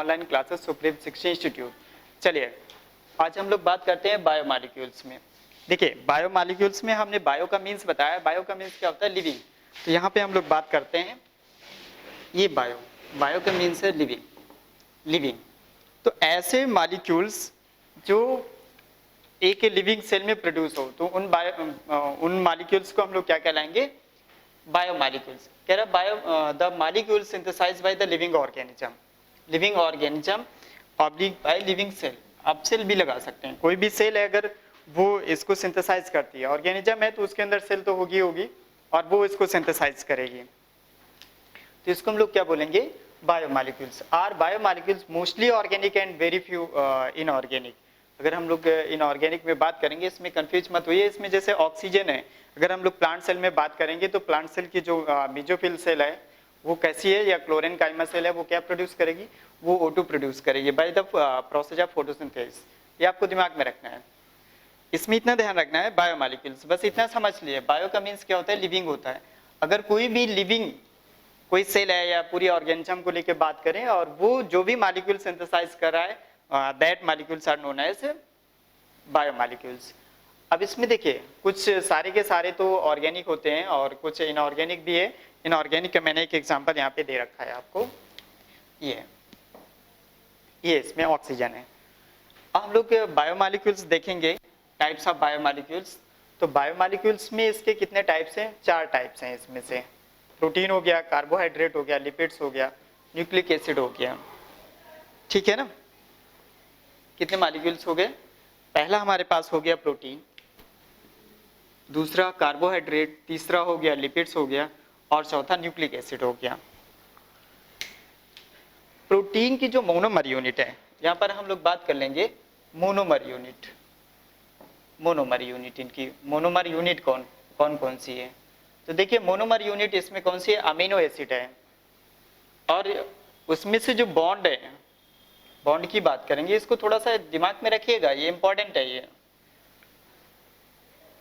Online classes supreme शिक्षा institute. चलिए आज हम लोग बात करते हैं बायोमॉलिक्यूल्स में। देखिए बायोमॉलिक्यूल्स में हमने बायो का मीन्स बताया, बायो का मीन्स क्या होता है, लिविंग। तो यहाँ पे हम लोग बात करते हैं ये बायो का मीन्स है लिविंग। तो ऐसे मॉलिक्यूल्स जो एक लिविंग सेल में प्रोड्यूस हो, तो उन मॉलिक्यूल्स को हम लोग क्या कहलाएंगे, बायोमॉलिक्यूल्स। कह रहा bio the molecule synthesized by the living organism oblique by living cell. आप सेल भी लगा सकते हैं, कोई भी सेल है अगर वो इसको सिंथेसाइज करती है, ऑर्गेनिज्म है तो उसके अंदर सेल तो होगी और वो इसको सिंथेसाइज करेगी, तो इसको हम लोग क्या बोलेंगे, biomolecules. Are biomolecules mostly organic and very few inorganic. अगर हम लोग इनऑर्गेनिक में बात करेंगे, इसमें कंफ्यूज मत होइए, इसमें जैसे ऑक्सीजन है, अगर हम लोग प्लांट सेल में बात करेंगे तो प्लांट सेल की जो मेसोफिल सेल है वो कैसी है, या क्लोरीन काइमा सेल है, वो क्या प्रोड्यूस करेगी, वो O2 प्रोड्यूस करेगी by the process of photosynthesis. ये आपको दिमाग में रखना है, इसमें इतना ध्यान रखना है। बायोमॉलिक्यूल्स बस इतना समझ लिए, बायो का मीन्स क्या होता है, लिविंग होता है। अगर कोई भी लिविंग कोई सेल है या पूरी ऑर्गेनिज्म को लेकर बात करें और वो जो भी मॉलिक्यूल सिंथेसाइज कर रहा है, that molecules are known as biomolecules. अब इसमें देखिए कुछ सारे के सारे तो ऑर्गेनिक होते हैं और कुछ इनऑर्गेनिक भी है। इनऑर्गेनिक का मैंने एक एग्जांपल यहाँ पे दे रखा है आपको, ये इसमें ऑक्सीजन है। अब हम लोग बायोमॉलिक्यूल्स देखेंगे, टाइप्स ऑफ बायोमॉलिक्यूल्स। तो बायोमॉलिक्यूल्स में इसके कितने टाइप्स हैं, 4 टाइप्स हैं इसमें से। प्रोटीन हो गया, कार्बोहाइड्रेट हो गया, लिपिड्स हो गया, न्यूक्लिक एसिड हो गया, ठीक है ना। कितने मॉलिक्यूल्स हो गए, पहला हमारे पास हो गया प्रोटीन, दूसरा कार्बोहाइड्रेट, तीसरा हो गया लिपिड्स हो गया, और चौथा न्यूक्लिक एसिड हो गया। प्रोटीन की जो मोनोमर यूनिट है, यहाँ पर हम लोग बात कर लेंगे मोनोमर यूनिट। इनकी मोनोमर यूनिट कौन सी है, तो देखिए मोनोमर यूनिट इसमें कौन सी है, अमीनो एसिड है। और उसमें से जो बॉन्ड है, बॉन्ड की बात करेंगे, इसको थोड़ा सा दिमाग में रखिएगा, ये इंपॉर्टेंट है ये।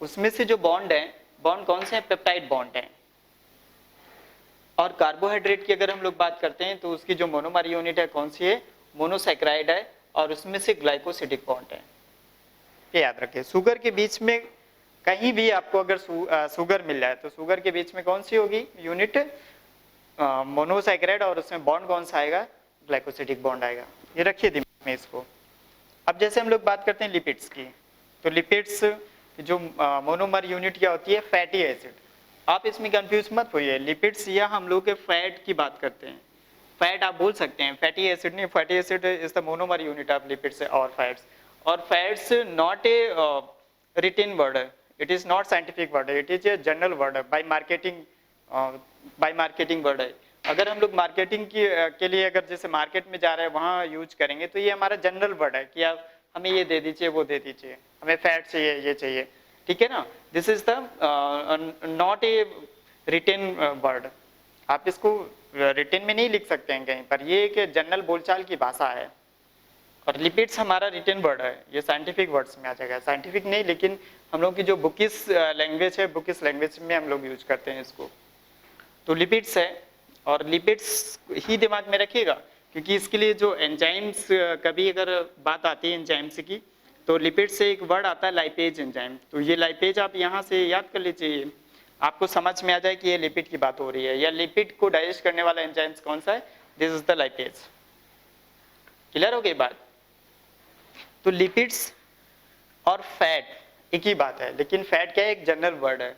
उसमें से जो बॉन्ड है, बॉन्ड कौन से हैं, पेप्टाइड बॉन्ड है। और कार्बोहाइड्रेट की अगर हम लोग बात करते हैं तो उसकी जो मोनोमर यूनिट है कौन सी है, मोनोसैकेराइड है, और उसमें से ग्लाइकोसिडिक बॉन्ड है। ये याद रखिए। शुगर के बीच में कहीं भी आपको अगर शुगर मिल जाए तो शुगर के बीच में कौन सी होगी यूनिट, मोनोसैकेराइड, और उसमें बॉन्ड कौन सा आएगा, ग्लाइकोसिडिक बॉन्ड आएगा। ये रखिए दिमाग में इसको। अब जैसे हम लोग बात करते हैं लिपिड्स की, तो लिपिड्स जो मोनोमर यूनिट क्या होती है, फैटी एसिड। आप इसमें कंफ्यूज मत होइए, लिपिड्स या हम लोग के फैट की बात करते हैं। फैट आप बोल सकते हैं, फैटी एसिड नहीं, fatty acid is the monomer unit of lipids और फैट्स। और fats not a written word, it is not scientific word, it is a general word by marketing word है। अगर हम लोग मार्केटिंग के लिए अगर जैसे मार्केट में जा रहे हैं वहाँ यूज करेंगे तो ये हमारा जनरल वर्ड है कि आप हमें ये दे दीजिए, वो दे दीजिए, हमें फैट चाहिए, ये चाहिए, ठीक है ना। This is the not a written word, आप इसको रिटन में नहीं लिख सकते हैं कहीं पर, ये एक जनरल बोलचाल की भाषा है। और लिपिड्स हमारा रिटन वर्ड है, ये साइंटिफिक वर्ड्स में आ जाएगा, साइंटिफिक नहीं लेकिन हम लोग की जो बुकिश लैंग्वेज है, बुकिश लैंग्वेज में हम लोग यूज करते हैं इसको। तो लिपिड्स है, और लिपिड्स ही दिमाग में रखिएगा, क्योंकि इसके लिए जो एंजाइम्स, कभी अगर बात आती है एंजाइम्स की, तो लिपिड से एक वर्ड आता है लाइपेज एंजाइम। तो ये लाइपेज आप यहाँ से याद कर लीजिए, आपको समझ में आ जाए कि ये लिपिड की बात हो रही है, या लिपिड को डाइजेस्ट करने वाला एंजाइम्स कौन सा है, this is the lipase. Clear हो गई बात। तो लिपिड्स और फैट एक ही बात है, लेकिन फैट क्या है, एक जनरल वर्ड है।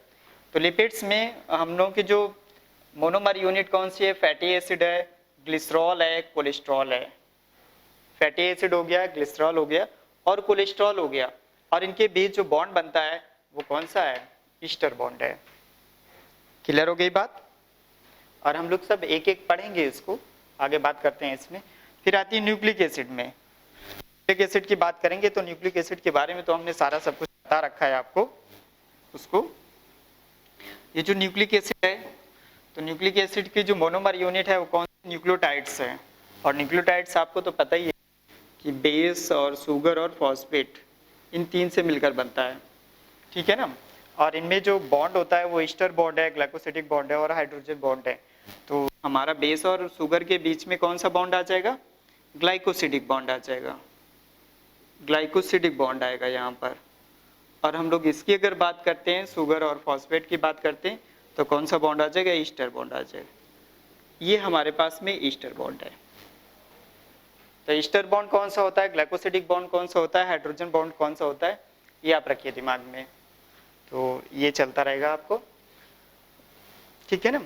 तो लिपिड्स में हम लोग की जो मोनोमर यूनिट कौन सी है, फैटी एसिड है, ग्लिसरॉल है, कोलेस्ट्रॉल है। फैटी एसिड हो गया, ग्लिसरॉल हो गया, और कोलेस्ट्रॉल हो गया, और इनके बीच जो बॉन्ड बनता है वो कौन सा है, ईस्टर बॉन्ड है। क्लियर हो गई बात। और हम लोग सब एक एक पढ़ेंगे इसको, आगे बात करते हैं इसमें। फिर आती है न्यूक्लिक एसिड में। न्यूक्लिक एसिड की बात करेंगे तो न्यूक्लिक एसिड के बारे में तो हमने सारा सब कुछ बता रखा है आपको उसको। ये जो न्यूक्लिक एसिड है, तो न्यूक्लिक एसिड की जो मोनोमर यूनिट है वो कौन सी, न्यूक्लियोटाइड्स है। और न्यूक्लियोटाइड्स आपको तो पता ही है कि बेस और शुगर और फॉस्फेट, इन 3 से मिलकर बनता है, ठीक है ना। और इनमें जो बॉन्ड होता है वो ईस्टर बॉन्ड है, ग्लाइकोसिडिक बॉन्ड है, और हाइड्रोजन बॉन्ड है। तो हमारा बेस और शुगर के बीच में कौन सा बॉन्ड आ जाएगा, ग्लाइकोसिडिक बॉन्ड आ जाएगा, ग्लाइकोसिडिक बॉन्ड आएगा यहाँ पर। और हम लोग इसकी अगर बात करते हैं, शुगर और फॉस्फेट की बात करते हैं, तो कौन सा बॉन्ड आ जाएगा, ईस्टर बॉन्ड आ जाएगा। ये हमारे पास में ईस्टर बॉन्ड है। तो ईस्टर बॉन्ड कौन सा होता है, ग्लाइकोसिडिक बॉन्ड कौन सा होता है, हाइड्रोजन बॉन्ड कौन सा होता है, ये आप रखिए दिमाग में। तो ये चलता रहेगा आपको, ठीक है ना।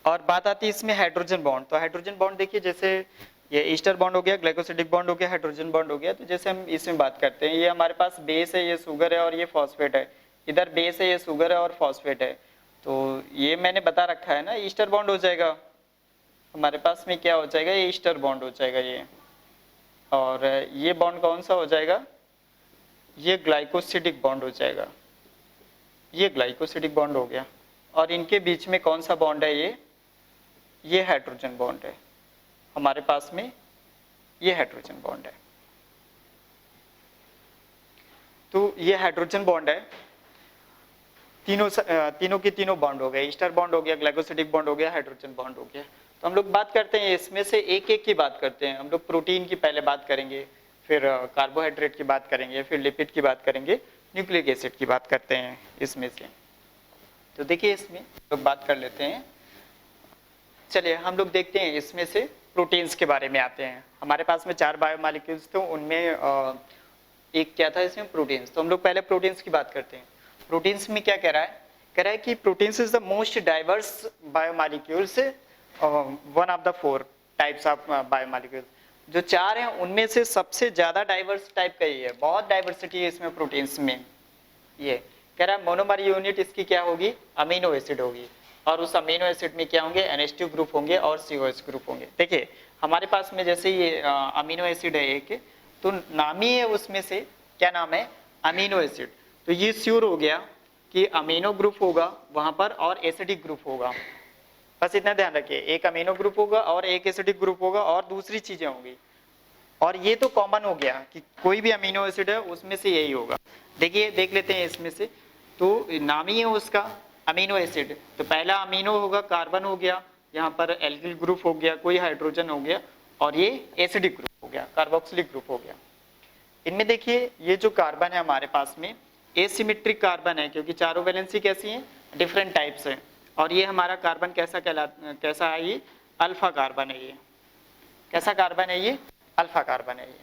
और बात आती है इसमें हाइड्रोजन बॉन्ड। तो हाइड्रोजन बॉन्ड देखिए, जैसे ये ईस्टर बॉन्ड हो गया, ग्लाइकोसिडिक बॉन्ड हो गया, हाइड्रोजन बॉन्ड हो गया। तो जैसे हम इसमें बात करते हैं, ये हमारे पास बेस है, ये शुगर है और ये फॉस्फेट है। इधर बेस है, ये शुगर है और फॉस्फेट है। तो ये मैंने बता रखा है ना, ईस्टर बॉन्ड हो जाएगा हमारे पास में। क्या हो जाएगा, ये ईस्टर बॉन्ड हो जाएगा ये। और ये बॉन्ड कौन सा हो जाएगा, ये ग्लाइकोसिडिक बॉन्ड हो जाएगा। ये ग्लाइकोसिडिक बॉन्ड हो गया। और इनके बीच में कौन सा बॉन्ड है, ये हाइड्रोजन बॉन्ड है हमारे पास में, ये हाइड्रोजन बॉन्ड है। तो ये हाइड्रोजन बॉन्ड है। तीनों के तीनों बॉन्ड हो गए, ईस्टर बॉन्ड हो गया, ग्लाइकोसिडिक बॉन्ड हो गया, हाइड्रोजन बॉन्ड हो गया। तो हम लोग बात करते हैं इसमें से एक एक की बात करते हैं। हम लोग प्रोटीन की पहले बात करेंगे, फिर कार्बोहाइड्रेट की बात करेंगे, फिर लिपिड की बात करेंगे, न्यूक्लिक एसिड की बात करते हैं इसमें से। तो देखिए इसमें लोग बात कर लेते हैं। चलिए हम लोग देखते हैं इसमें से प्रोटीन्स के बारे में आते हैं। हमारे पास में 4 बायोमॉलिक्यूल्स थे, उनमें एक क्या था इसमें, प्रोटीन्स। तो हम लोग पहले प्रोटीन्स की बात करते हैं। प्रोटीन्स में क्या कह रहा है कि proteins is the most diverse biomolecules, one of the 4 types of biomolecules. जो 4 हैं उनमें से सबसे ज्यादा डाइवर्स टाइप का ये है, बहुत डाइवर्सिटी है इसमें प्रोटीन्स में। ये कह रहा है मोनोमर यूनिट इसकी क्या होगी, अमीनो एसिड होगी। और उस अमीनो एसिड में क्या होंगे, NH2 ग्रुप होंगे और COH ग्रुप होंगे। देखिए हमारे पास में जैसे ये अमीनो एसिड है एक, तो नाम ही है उसमें से, क्या नाम है, अमीनो एसिड। तो ये श्योर हो गया कि अमीनो ग्रुप होगा वहां पर और एसिडिक ग्रुप होगा। बस इतना ध्यान रखिए, एक अमीनो ग्रुप होगा और एक एसिडिक ग्रुप होगा और दूसरी चीजें होंगी। और ये तो कॉमन हो गया कि कोई भी अमीनो एसिड है उसमें से यही होगा। देखिए देख लेते हैं इसमें से, तो नाम ही है उसका अमीनो एसिड। तो पहला अमीनो होगा, कार्बन हो गया, यहाँ पर एल्किल ग्रुप हो गया, कोई हाइड्रोजन हो गया, और ये एसिडिक ग्रुप हो गया, कार्बोक्सिलिक ग्रुप हो गया। इनमें देखिए ये जो कार्बन है हमारे पास में एसिमेट्रिक कार्बन है, क्योंकि चारों वैलेंसी कैसी है, डिफरेंट टाइप्स है। और ये हमारा कार्बन कैसा है, ये अल्फा कार्बन है। ये कैसा कार्बन है, ये अल्फा कार्बन है। ये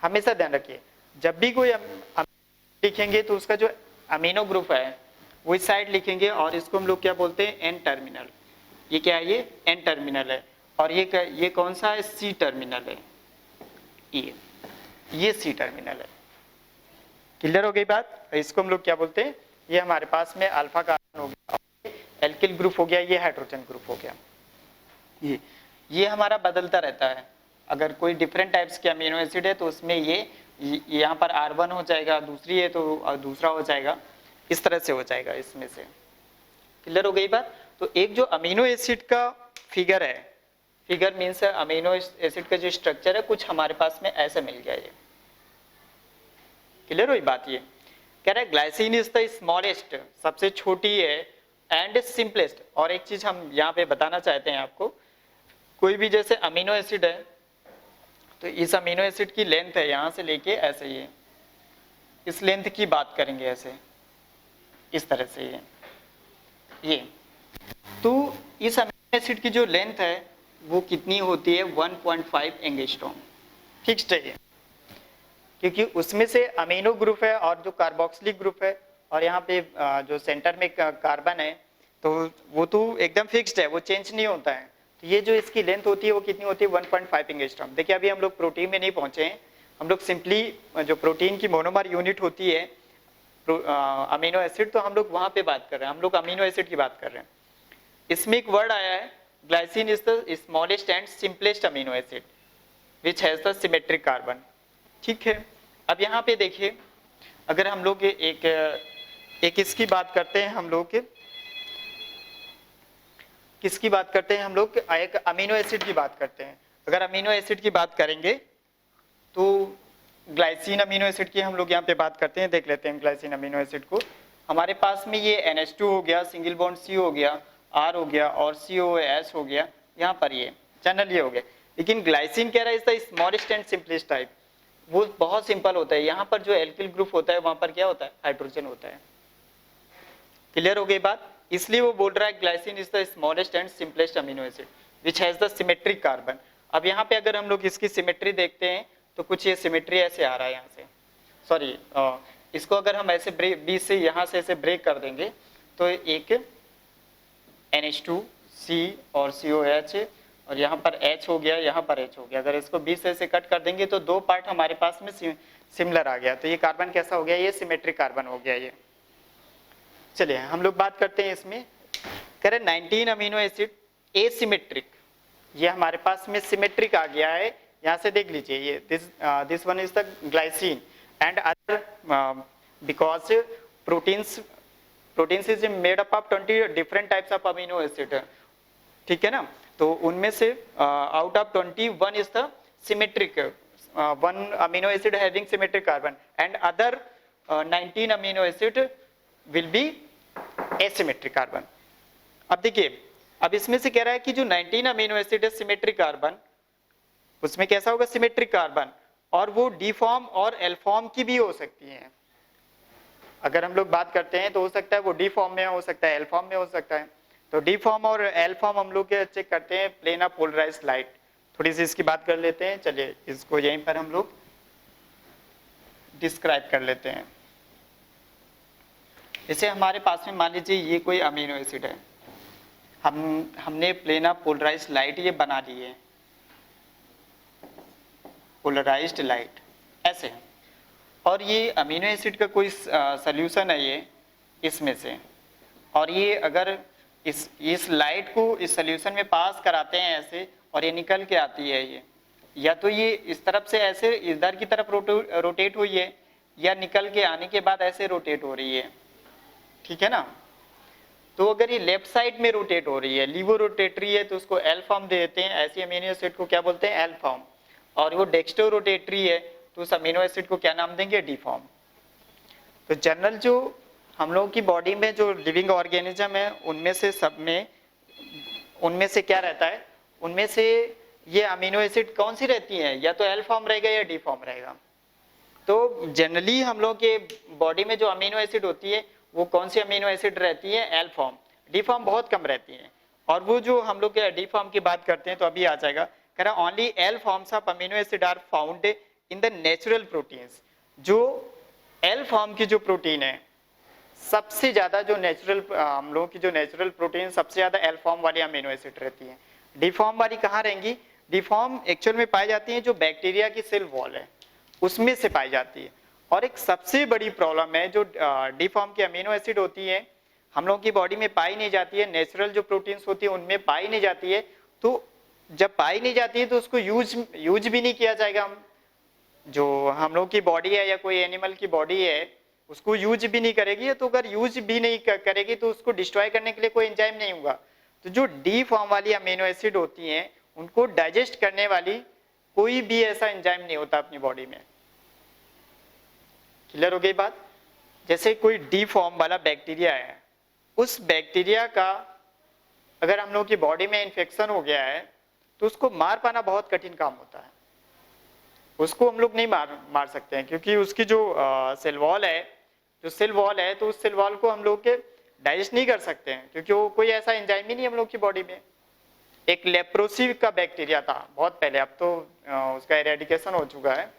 हमेशा ध्यान रखिए, जब भी कोई लिखेंगे तो उसका जो अमीनो ग्रुप है वो इस साइड लिखेंगे, और इसको हम लोग क्या बोलते हैं, एन टर्मिनल। ये क्या है, ये एन टर्मिनल है। और ये कौन सा है, सी टर्मिनल है। ये सी टर्मिनल है। क्लियर हो गई बात। इसको हम लोग क्या बोलते हैं, ये हमारे पास में अल्फा कार्बन हो गया, एल्किल ग्रुप हो गया, ये हाइड्रोजन ग्रुप हो गया। ये हमारा बदलता रहता है। अगर कोई डिफरेंट टाइप्स के अमीनो एसिड है तो उसमें ये यहाँ पर R1 हो जाएगा, दूसरी है तो दूसरा हो जाएगा, इस तरह से हो जाएगा इसमें से। क्लियर हो गई बात। तो एक जो अमीनो एसिड का फिगर है, फिगर मीन्स अमीनो एसिड का जो स्ट्रक्चर है, कुछ हमारे पास में ऐसे मिल गया। ये क्लियर हुई बात। ये कह रहा है ग्लाइसिन इज द स्मॉलेस्ट, सबसे छोटी है, एंड सिंपलेस्ट। और एक चीज हम यहाँ पे बताना चाहते हैं आपको, कोई भी जैसे अमीनो एसिड है तो इस अमीनो एसिड की लेंथ है यहाँ से लेके ऐसे, ये इस लेंथ की बात करेंगे ऐसे, इस तरह से ये तो इस अमीनो एसिड की जो लेंथ है वो कितनी होती है, 1.5 एंगस्ट्रॉम। फिक्स्ड है ये, क्योंकि उसमें से अमीनो ग्रुप है और जो कार्बोक्सिलिक ग्रुप है, और यहाँ पे जो सेंटर में कार्बन है, तो वो तो एकदम फिक्स्ड है, वो चेंज नहीं होता है। तो ये जो इसकी लेंथ होती है वो कितनी होती है, 1.5 एंगस्ट्रॉम। देखिए अभी हम लोग प्रोटीन में नहीं पहुंचे हैं, हम लोग सिंपली जो प्रोटीन की मोनोमर यूनिट होती है अमीनो एसिड, तो हम लोग वहां पे बात कर रहे हैं, हम लोग अमीनो एसिड की बात कर रहे हैं। इसमें एक वर्ड आया है, glycine is the smallest and simplest amino acid which has the symmetric carbon. ठीक है, अब यहाँ पे देखिए, अगर हम लोग एक इसकी बात करते हैं, हम लोग किसकी बात करते हैं, हम लोग एक अमीनो एसिड की बात करते हैं। अगर अमीनो एसिड की बात करेंगे तो ग्लाइसिन अमीनो एसिड की हम लोग यहाँ पे बात करते हैं। देख लेते हैं ग्लाइसिन अमीनो एसिड को। हमारे पास में ये NH2 हो गया, सिंगल बॉन्ड C हो गया, R हो गया, और COOS हो गया, यहाँ पर ये जनरल ये हो गया। लेकिन ग्लाइसिन कह रहा है is the smallest and simplest type, वो बहुत सिंपल होता है। यहाँ पर जो एल्किल ग्रुप होता है वहां पर क्या होता है, हाइड्रोजन होता है। क्लियर हो गई बात? इसलिए वो बोल रहा है glycine is the smallest and simplest amino acid which has the symmetric carbon. अब यहाँ पे अगर हम लोग इसकी सिमेट्री देखते हैं तो कुछ ये सिमेट्री ऐसे आ रहा है यहाँ से, सॉरी इसको अगर हम ऐसे बीच से यहाँ से ऐसे ब्रेक कर देंगे तो एक NH2C और COH और यहाँ पर H हो गया, यहाँ पर H हो गया। अगर इसको बीच से ऐसे कट कर देंगे तो दो पार्ट हमारे पास में सिमिलर आ गया, तो ये कार्बन कैसा हो गया, ये सिमेट्रिक कार्बन हो गया ये। चलिए हम लोग बात करते हैं इसमें, कह रहे 19 अमीनो एसिड एसिमेट्रिक, ये हमारे पास में सिमेट्रिक आ गया है। यहाँ से देख लीजिए ये this one is the glycine and other because proteins is made up of 20 different types of amino acid, ठीक है ना। तो उनमें से out of 21 is the symmetric, one amino acid having symmetric carbon and other 19 amino acid will be asymmetric carbon. अब देखिए, अब इसमें से कह रहा है कि जो 19 अमीनो एसिड है सिमेट्रिक कार्बन, उसमें कैसा होगा, सिमेट्रिक कार्बन, और वो डी फॉर्म और एल फॉर्म की भी हो सकती हैं। अगर हम लोग बात करते हैं तो हो सकता है वो डी फॉर्म में हो सकता है, एल फॉर्म में हो सकता है। तो डी फॉर्म और एल फॉर्म हम लोग चेक करते हैं प्लेन ऑफ पोलराइज्ड लाइट। थोड़ी सी इसकी बात कर लेते हैं, चलिए इसको यहीं पर हम लोग डिस्क्राइब कर लेते हैं। जैसे हमारे पास में मान लीजिए ये कोई अमीनो एसिड है, हमने प्लेन ऑफ पोलराइज्ड लाइट ये बना ली है, पोलराइज्ड लाइट ऐसे, और ये अमीनो एसिड का कोई सॉल्यूशन है ये इसमें से, और ये अगर इस लाइट को इस सॉल्यूशन में पास कराते हैं ऐसे और ये निकल के आती है ये, या तो ये इस तरफ से ऐसे इधर की तरफ रोटेट हुई है या निकल के आने के बाद ऐसे रोटेट हो रही है, ठीक है ना। तो अगर ये लेफ्ट साइड में रोटेट हो रही है, लीवो रोटेटरी है, तो उसको एल फॉर्म दे देते हैं। ऐसी अमीनो एसिड को क्या बोलते हैं, एल फॉर्म। और वो डेक्स्टो रोटेटरी है तो उस अमीनो एसिड को क्या नाम देंगे, डी फॉर्म। तो जनरल जो हम लोगों की बॉडी में जो लिविंग ऑर्गेनिज्म है उनमें से सब में, उनमें से क्या रहता है, उनमें से ये अमीनो एसिड कौन सी रहती हैं, या तो एल फॉर्म रहेगा या डी फॉर्म रहेगा। तो जनरली हम लोग के बॉडी में जो अमीनो एसिड होती है वो कौन सी अमीनो एसिड रहती है, एल फॉर्म। डी फॉर्म बहुत कम रहती है। और वो जो हम लोग डी फॉर्म की बात करते हैं तो अभी आ जाएगा, कह रहा only L forms of amino acid are found in the natural proteins. जो एल फॉर्म की जो प्रोटीन है सबसे ज्यादा, जो नेचुरल हम लोगों की जो नेचुरल प्रोटीन सबसे ज्यादा एल फॉर्म वाली अमीनो एसिड रहती है। डी फॉर्म वाली कहाँ रहेंगी, डी फॉर्म एक्चुअल में पाई जाती है जो बैक्टीरिया की सेल वॉल है उसमें से पाई जाती है। और एक सबसे बड़ी प्रॉब्लम है, जो डी फॉर्म की अमीनो एसिड होती है हम लोगों की बॉडी में पाई नहीं जाती है, नेचुरल जो प्रोटीन्स होती है उनमें पाई नहीं जाती है। तो जब पाई नहीं जाती है तो उसको यूज भी नहीं किया जाएगा। जो हम लोग की बॉडी है या कोई एनिमल की बॉडी है उसको यूज भी नहीं करेगी, तो अगर यूज भी नहीं करेगी तो उसको डिस्ट्रॉय करने के लिए कोई एंजाइम नहीं होगा। तो जो डी फॉर्म वाली अमीनो एसिड होती हैं उनको डाइजेस्ट करने वाली कोई भी ऐसा एंजाइम नहीं होता अपनी बॉडी में। क्लियर हो गई बात। जैसे कोई डी फॉर्म वाला बैक्टीरिया है, उस बैक्टीरिया का अगर हम लोग की बॉडी में इन्फेक्शन हो गया है तो उसको मार पाना बहुत कठिन काम होता है। उसको हम लोग नहीं मार सकते हैं क्योंकि उसकी जो सेल वॉल है, जो सेल वॉल है, तो उस सेल वॉल को हम लोग के डाइजेस्ट नहीं कर सकते हैं क्योंकि वो कोई ऐसा एंजाइम ही नहीं हम लोग की बॉडी में। एक लेप्रोसी का बैक्टीरिया था बहुत पहले, अब तो उसका एरेडिकेशन हो चुका है।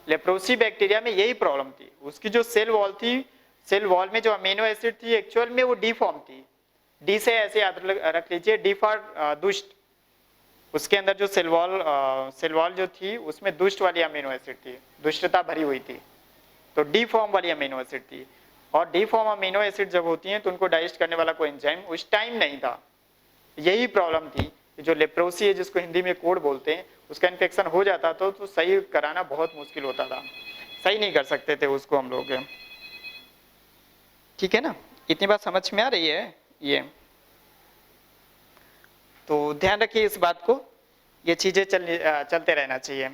लेप्रोसी बैक्टीरिया में यही प्रॉब्लम थी, उसकी जो सेल वॉल थी, सेल वॉल में जो अमीनो एसिड थी एक्चुअल में वो डी फॉर्म थी। डी से ऐसे याद रख लीजिए, डी फॉर दुष्ट। उसके अंदर जो सेल वॉल जो थी उसमें दुष्ट वाली अमीनो एसिड थी, दुष्टता भरी हुई थी, तो डी फॉर्म वाली अमीनो एसिड थी। और डी फॉर्म अमीनो एसिड जब होती हैं तो उनको डाइजेस्ट करने वाला कोई एंजाइम उस टाइम नहीं था। यही प्रॉब्लम थी। जो लेप्रोसी है जिसको हिंदी में कोढ़ बोलते हैं, उसका इन्फेक्शन हो जाता तो सही कराना बहुत मुश्किल होता था, सही नहीं कर सकते थे उसको हम लोग। ठीक है ना, इतनी बात समझ में आ रही है ये। तो ध्यान रखिए इस बात को, ये चीजें चलते रहना चाहिए।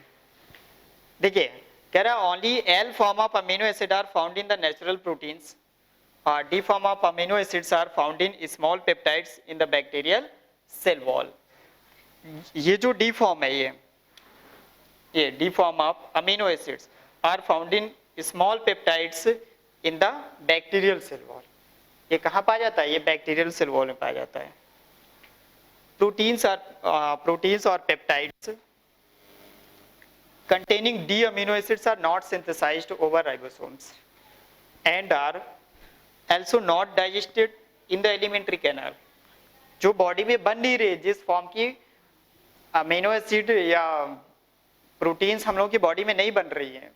देखिए कह रहा है only L form of amino acid are found in the natural proteins और D form of amino acids are found in small peptides in the bacterial cell wall. ये जो डी फॉर्म है ये D form of amino acids are found in small peptides in the bacterial cell wall. ये कहाँ पाया जाता है? ये बैक्टीरियल सेल वॉल में पाया जाता है। प्रोटीन्स और peptides containing D amino acids are not synthesized over ribosomes and are also not digested in the alimentary canal। जो बॉडी में बन नहीं रही, जिस फॉर्म की अमीनो एसिड या प्रोटीन्स हम लोगों की बॉडी में नहीं बन रही है,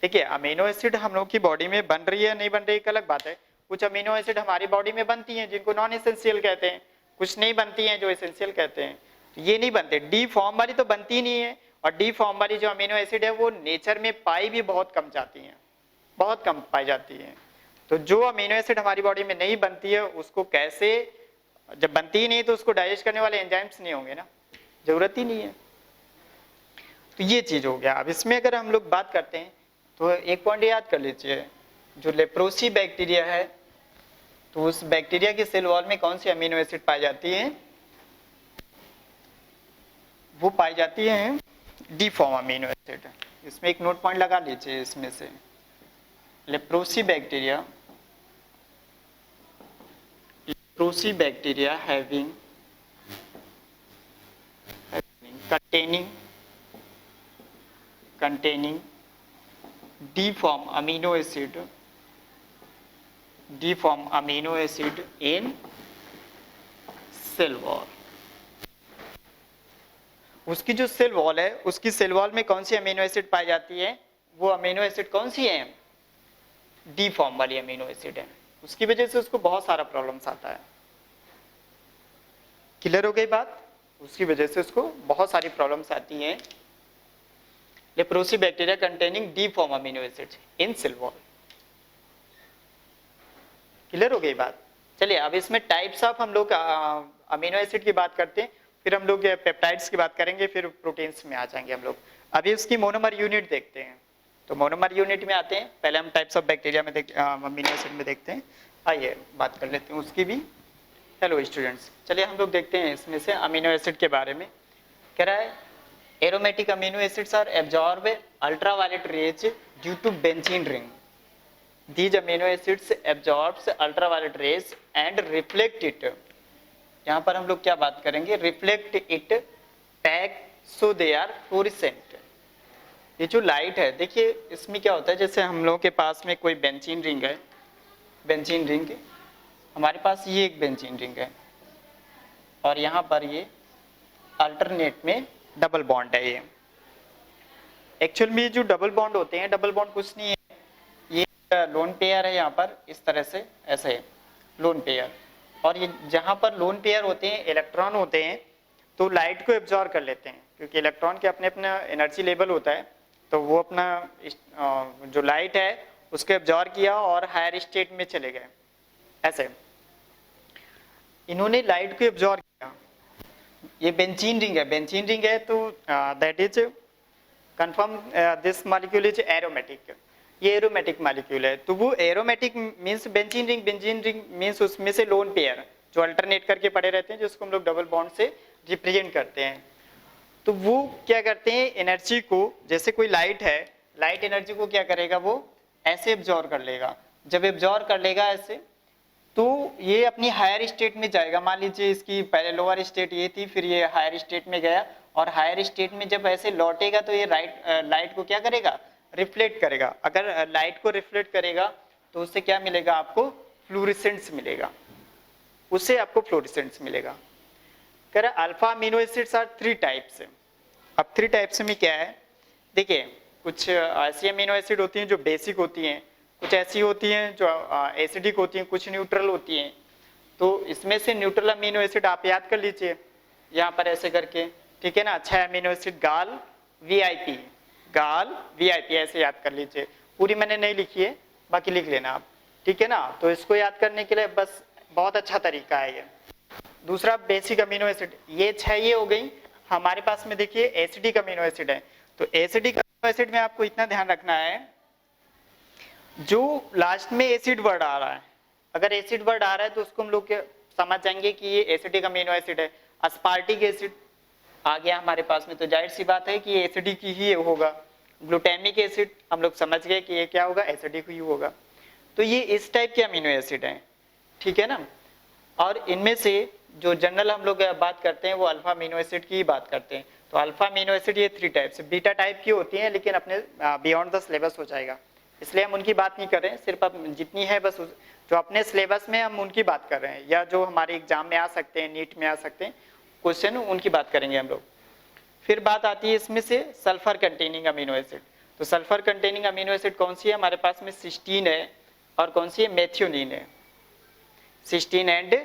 ठीक है, अमीनो एसिड हम लोग की बॉडी में बन रही है नहीं बन रही एक अलग बात है। कुछ अमीनो एसिड हमारी बॉडी में बनती हैं जिनको नॉन एसेंशियल कहते हैं, कुछ नहीं बनती हैं जो एसेंशियल कहते हैं। तो ये नहीं बनते, डी फॉर्म वाली तो बनती ही नहीं है, और डी फॉर्म वाली जो अमीनो एसिड है वो नेचर में पाई भी बहुत कम जाती हैं, बहुत कम पाई जाती है। तो जो अमीनो एसिड हमारी बॉडी में नहीं बनती है उसको कैसे, जब बनती ही नहीं तो उसको डाइजेस्ट करने वाले एंजाइम्स नहीं होंगे ना, जरूरत ही नहीं है। तो ये चीज हो गया। अब इसमें अगर हम लोग बात करते हैं तो एक पॉइंट याद कर लीजिए, जो लेप्रोसी बैक्टीरिया है तो उस बैक्टीरिया के सेल वॉल में कौन सी अमीनो एसिड पाई जाती है? वो पाई जाती है डी फॉर्म अमीनो एसिड। इसमें एक नोट पॉइंट लगा लीजिए, इसमें से leprosy bacteria having containing D form amino acid in cell wall। उसकी जो सेल वॉल है, उसकी सेल वॉल में कौन सी अमीनो एसिड पाई जाती है? वो अमीनो एसिड कौन सी है? डी फॉर्म वाली अमीनो एसिड है। उसकी वजह से उसको बहुत सारा प्रॉब्लम्स आता है। क्लियर हो गई बात? उसकी वजह से उसको बहुत सारी प्रॉब्लम्स आती हैं। Leprosy bacteria containing D form amino acid in cell wall. Clear हो गई बात? चलिए अब इसमें टाइप्स ऑफ हम लोग अमीनो एसिड की बात करते हैं, फिर हम लोग पेप्टाइड्स की बात करेंगे, फिर प्रोटीन्स में आ जाएंगे हम लोग। अभी उसकी मोनोमर यूनिट देखते हैं। तो मोनोमर यूनिट में आते हैं, पहले हम टाइप्स ऑफ बैक्टीरिया में अमीनो एसिड में देखते हैं। आइए बात कर लेते हैं उसकी भी। हेलो स्टूडेंट्स, चलिए हम लोग देखते हैं इसमें से अमीनो एसिड के बारे में। कह रहा है aromatic amino acids are absorb ultraviolet rays due to benzene ring. These amino acids absorbs ultraviolet rays and reflect it। यहाँ पर हम लोग क्या बात करेंगे? reflect it back so they are fluorescent। ये जो लाइट है, देखिए इसमें क्या होता है, जैसे हम लोगों के पास में कोई बेंजीन रिंग है, बेंजीन रिंग हमारे पास ये एक बेंजीन रिंग है और यहाँ पर ये अल्टरनेट में डबल बॉन्ड है। ये एक्चुअल में जो डबल बॉन्ड होते हैं, डबल बॉन्ड कुछ नहीं है, लोन पेयर है यहाँ पर इस तरह से, ऐसे है लोन पेयर। और ये जहाँ पर लोन पेयर होते हैं, इलेक्ट्रॉन होते हैं, तो लाइट को एब्जॉर्ब कर लेते हैं, क्योंकि इलेक्ट्रॉन के अपने अपना एनर्जी लेवल होता है। तो वो अपना जो लाइट है उसको एब्जॉर्ब किया और हायर स्टेट में चले गए। ऐसे इन्होंने लाइट को एब्जॉर्ब किया। ये बेंजीन रिंग है, बेंजीन रिंग है, तो that is confirm this molecule is aromatic. ये एरोमेटिक मॉलिक्यूल है। तो वो aromatic means benzene ring means उसमें से लोन पेयर जो अल्टरनेट करके पड़े रहते हैं, जिसको हम लोग डबल बॉन्ड से रिप्रेजेंट करते हैं। तो वो क्या करते हैं, एनर्जी को, जैसे कोई लाइट है, लाइट एनर्जी को क्या करेगा, वो ऐसे एब्जॉर्ब कर लेगा। जब एब्जॉर्ब कर लेगा ऐसे, तो ये अपनी हायर स्टेट में जाएगा। मान लीजिए इसकी पहले लोअर स्टेट ये थी, फिर ये हायर स्टेट में गया, और हायर स्टेट में जब ऐसे लौटेगा तो ये लाइट को क्या करेगा, रिफ्लेक्ट करेगा। अगर लाइट को रिफ्लेक्ट करेगा तो उससे क्या मिलेगा आपको, फ्लोरेसेंस मिलेगा, उससे आपको फ्लोरेसेंस मिलेगा। कह रहा alpha amino acids are 3 types. अब 3 टाइप्स में क्या है, देखिए कुछ ऐसी अमीनो एसिड होती हैं जो बेसिक होती हैं, कुछ ऐसी होती हैं जो एसिडिक होती हैं, कुछ न्यूट्रल होती हैं। तो इसमें से न्यूट्रल अमीनो एसिड आप याद कर लीजिए यहाँ पर ऐसे करके, ठीक है ना। 6 अमीनो एसिड गाल वीआईपी ऐसे याद कर लीजिए। पूरी मैंने नहीं लिखी है, बाकी लिख लेना आप, ठीक है ना। तो इसको याद करने के लिए बस बहुत अच्छा तरीका है ये। दूसरा बेसिक अमीनो एसिड, ये 6 ये हो गई। हमारे पास में देखिए एसिडिक अमीनो एसिड है। तो एसिडिक अमीनो एसिड में आपको इतना ध्यान रखना है, जो लास्ट में एसिड वर्ड आ रहा है, अगर एसिड वर्ड आ रहा है तो उसको हम लोग समझ जाएंगे कि ये एसिडिक अमीनो एसिड है। अस्पार्टिक एसिड, आ गया हमारे पास में, तो जाहिर सी बात है कि ये एसिडिक ही होगा। ग्लूटामिक एसिड हम लोग समझ गए कि ये क्या होगा, एसिडिक ही होगा। तो ये इस टाइप के अमीनो एसिड हैं, ठीक है ना। और इनमें से जो जनरल हम लोग बात करते हैं वो अल्फा अमीनो एसिड की ही बात करते हैं। तो अल्फा अमीनो एसिड ये 3 टाइप से, बीटा टाइप की होती हैं लेकिन अपने बियॉन्ड द सिलेबस हो जाएगा, इसलिए हम उनकी बात नहीं कर रहे हैं। सिर्फ अब जितनी है बस जो अपने सिलेबस में हम उनकी बात कर रहे हैं, या जो हमारे एग्जाम में आ सकते हैं, नीट में आ सकते हैं क्वेश्चन, उनकी बात करेंगे हम लोग। फिर बात आती है इसमें से सल्फर कंटेनिंग अमीनो एसिड। तो सल्फर कंटेनिंग अमीनो एसिड कौन सी है हमारे पास में, सिस्टीन है और कौन सी है, मेथियोनिन है, सिस्टीन एंड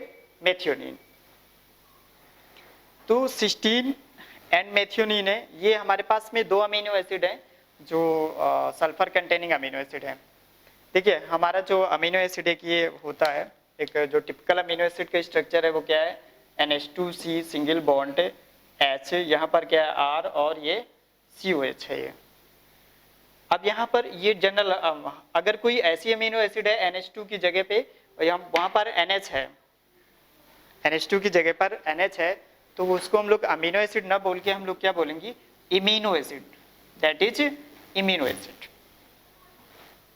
मेथियोनिन। तो सिस्टीन एंड मेथियोनिन है, ये हमारे पास में 2 अमीनो एसिड है जो सल्फर कंटेनिंग अमीनो एसिड है। देखिए हमारा जो अमीनो एसिड एक ये होता है, एक जो टिपिकल अमीनो एसिड का स्ट्रक्चर है वो क्या है, NH2C सिंगल बॉन्ड H, यहाँ पर क्या है R और ये COH है ये। अब यहाँ पर ये जनरल अगर कोई ऐसी अमीनो एसिड है NH2 की जगह पे, वहाँ पर NH है, NH2 की जगह पर NH है, तो उसको हम लोग अमीनो एसिड ना बोल के हम लोग क्या बोलेंगे, immuno acid, that is immuno acid.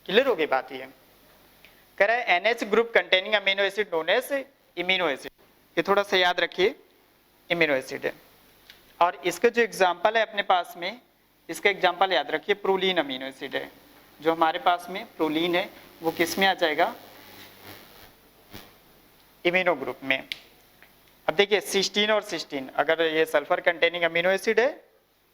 Clear हो गई बात ये। कह रहा है NH group containing amino acid known as immuno acid, ये थोड़ा सा याद रखिए, इम्यूनो एसिड है। और इसका जो एग्जांपल है अपने पास में, इसका एग्जांपल याद रखिए, प्रोलीन अमीनो एसिड है। जो हमारे पास में प्रोलीन है वो किस में आ जाएगा, इम्यूनो ग्रुप में। अब देखिए सिस्टीन और सिस्टीन, अगर ये सल्फर कंटेनिंग अमीनो एसिड है,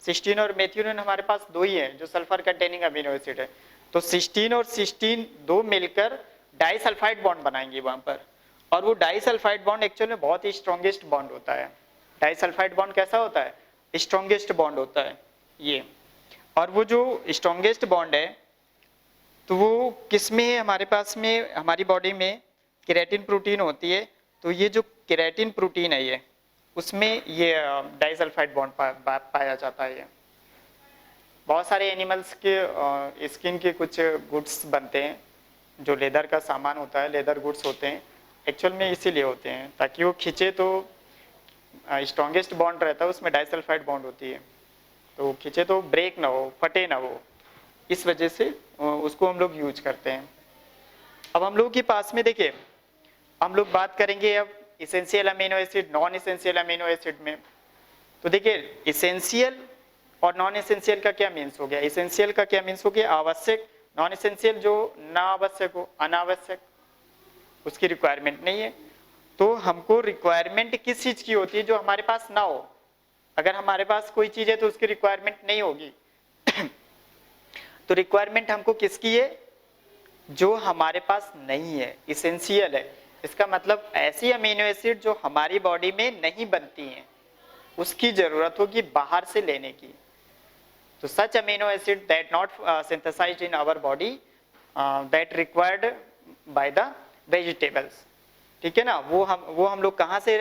सिस्टीन और मेथियोनिन हमारे पास 2 ही है जो सल्फर कंटेनिंग अमीनो एसिड है। तो सिस्टीन और सिस्टीन 2 मिलकर डाइसल्फाइड बॉन्ड बनाएंगे वहां पर, और वो डाइसल्फाइड बॉन्ड एक्चुअली में बहुत ही स्ट्रॉन्गेस्ट बॉन्ड होता है। डाइसल्फाइड बॉन्ड कैसा होता है, स्ट्रॉन्गेस्ट बॉन्ड होता है ये। और वो जो स्ट्रॉन्गेस्ट बॉन्ड है तो वो किस में है हमारे पास में, हमारी बॉडी में केराटिन प्रोटीन होती है। तो ये जो केराटिन प्रोटीन है ये, उसमें ये डाइसल्फाइड बॉन्ड पाया जाता है। ये बहुत सारे एनिमल्स के स्किन के कुछ गुड्स बनते हैं, जो लेदर का सामान होता है, लेदर गुड्स होते हैं, एक्चुअल में इसीलिए होते हैं ताकि वो खींचे तो स्ट्रॉन्गेस्ट बॉन्ड रहता है उसमें डाइसल्फाइड बॉन्ड होती है, तो खींचे तो ब्रेक ना हो, फटे ना हो, इस वजह से उसको हम लोग यूज करते हैं। अब हम लोग के पास में देखिए, हम लोग बात करेंगे अब essential amino acid, non essential amino acid में। तो देखिए इसेंशियल और नॉन इसेंशियल का क्या मीन्स हो गया, इसेंशियल का क्या मीन्स हो गया, आवश्यक, नॉन इसेंशियल जो ना आवश्यक हो, अनावश्यक, उसकी रिक्वायरमेंट नहीं है। तो हमको रिक्वायरमेंट किस चीज की होती है, जो हमारे पास ना हो। अगर हमारे पास कोई चीज है तो उसकी रिक्वायरमेंट नहीं होगी तो रिक्वायरमेंट हमको किसकी है, जो हमारे पास नहीं है, इसेंशियल है। इसका मतलब ऐसी अमीनो एसिड जो हमारी बॉडी में नहीं बनती हैं, उसकी जरूरत होगी बाहर से लेने की। तो such amino acid that not synthesized in our body that required by the vegetables, ठीक है ना, वो हम लोग कहाँ से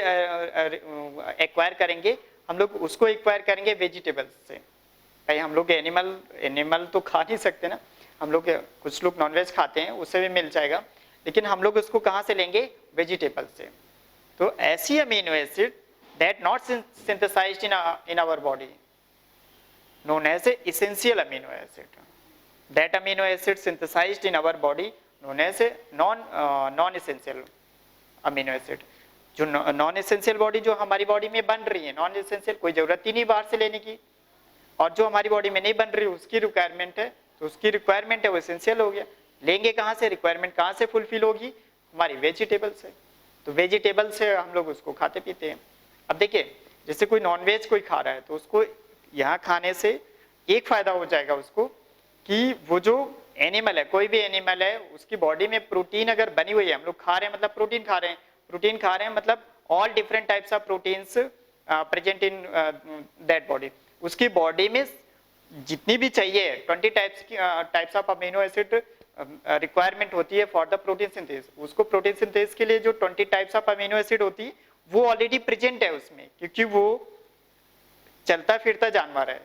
एक्वायर करेंगे, हम लोग उसको एक्वायर करेंगे वेजिटेबल्स से। भाई हम लोग एनिमल तो खा नहीं सकते ना, हम लोग कुछ लोग नॉनवेज खाते हैं, उससे भी मिल जाएगा, लेकिन हम लोग उसको कहाँ से लेंगे, वेजिटेबल से। तो ऐसी amino acid that not synthesized in our body known as essential amino acid, that amino acid synthesized in our body known as non essential amino acid। जो नॉन एसेंशियल बॉडी जो हमारी बॉडी में बन रही है, नॉन एसेंशियल, कोई जरूरत ही नहीं बाहर से लेने की, और जो हमारी बॉडी में नहीं बन रही उसकी रिक्वायरमेंट है, तो उसकी रिक्वायरमेंट है वो एसेंशियल हो गया। लेंगे कहाँ से, रिक्वायरमेंट कहाँ से फुलफिल होगी, हमारी वेजिटेबल से। तो वेजिटेबल से हम लोग उसको खाते पीते हैं। अब देखिए जैसे कोई नॉनवेज कोई खा रहा है, तो उसको यहाँ खाने से एक फायदा हो जाएगा उसको, कि वो जो एनिमल है, कोई भी एनिमल है, उसकी बॉडी में प्रोटीन अगर बनी हुई है, हम लोग खा रहे हैं मतलब प्रोटीन खा रहे हैं, प्रोटीन खा रहे हैं मतलब all different types of proteins present in that body. उसकी बॉडी में जितनी भी चाहिए 20 types of amino acid requirement होती है फॉर द प्रोटीन सिंथेसिस। उसको प्रोटीन सिंथेसिस के लिए जो 20 टाइप्स ऑफ अमीनो एसिड होती है वो ऑलरेडी प्रेजेंट है उसमें, क्योंकि वो चलता फिरता जानवर है,